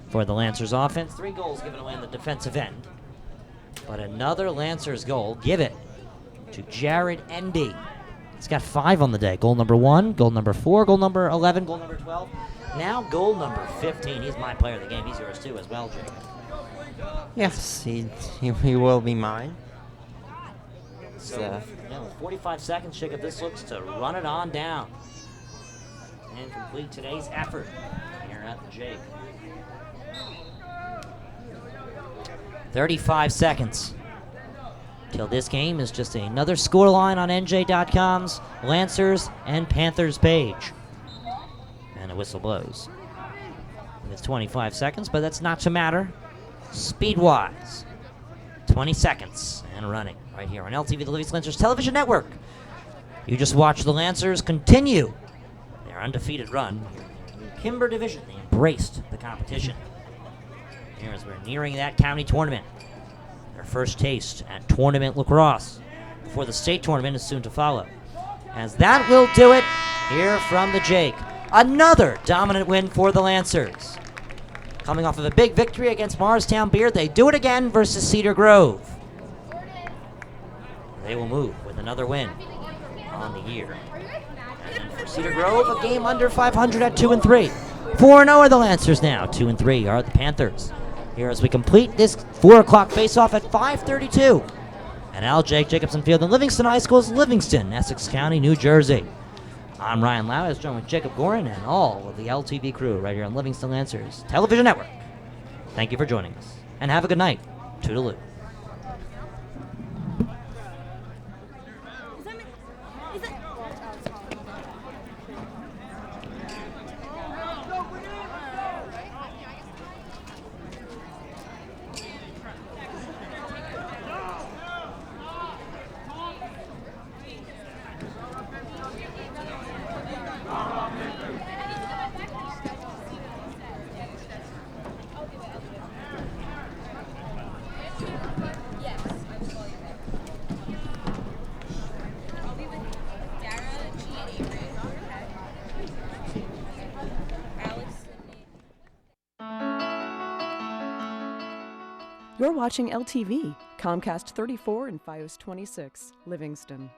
for the Lancers offense. 3 goals given away in the defensive end. But another Lancers goal. Give it to Jared Endy. He's got 5 on the day. Goal number 1, goal number 4, goal number 11, goal number 12. Now goal number 15. He's my player of the game. He's yours too as well, Jake. Yes, he will be mine. So, with 45 seconds, Jacob, this looks to run it on down and complete today's effort here at the Jake. 35 seconds till this game is just another scoreline on NJ.com's Lancers and Panthers page. And a whistle blows. It's 25 seconds, but that's not to matter. Speed-wise, 20 seconds and running right here on LTV, the Livingston Lancers Television Network. You just watched the Lancers continue their undefeated run. Kimber Division, they embraced the competition. Here as we're nearing that county tournament. Their first taste at tournament lacrosse before the state tournament is soon to follow. As that will do it here from the Jake. Another dominant win for the Lancers. Coming off of a big victory against Morristown Beard, they do it again versus Cedar Grove. They will move with another win on the year. And then for Cedar Grove, a game under 500 at 2-3. 4-0 are the Lancers now. 2-3 are the Panthers. Here as we complete this 4 o'clock face-off at 5:32. And Al Jake Jacobson Field in Livingston High School's Livingston, Essex County, New Jersey. I'm Ryan Lau, as joined with Jacob Gorin and all of the LTV crew right here on Livingston Lancers Television Network. Thank you for joining us, and have a good night. Toodaloo. You're watching LTV, Comcast 34 and Fios 26, Livingston.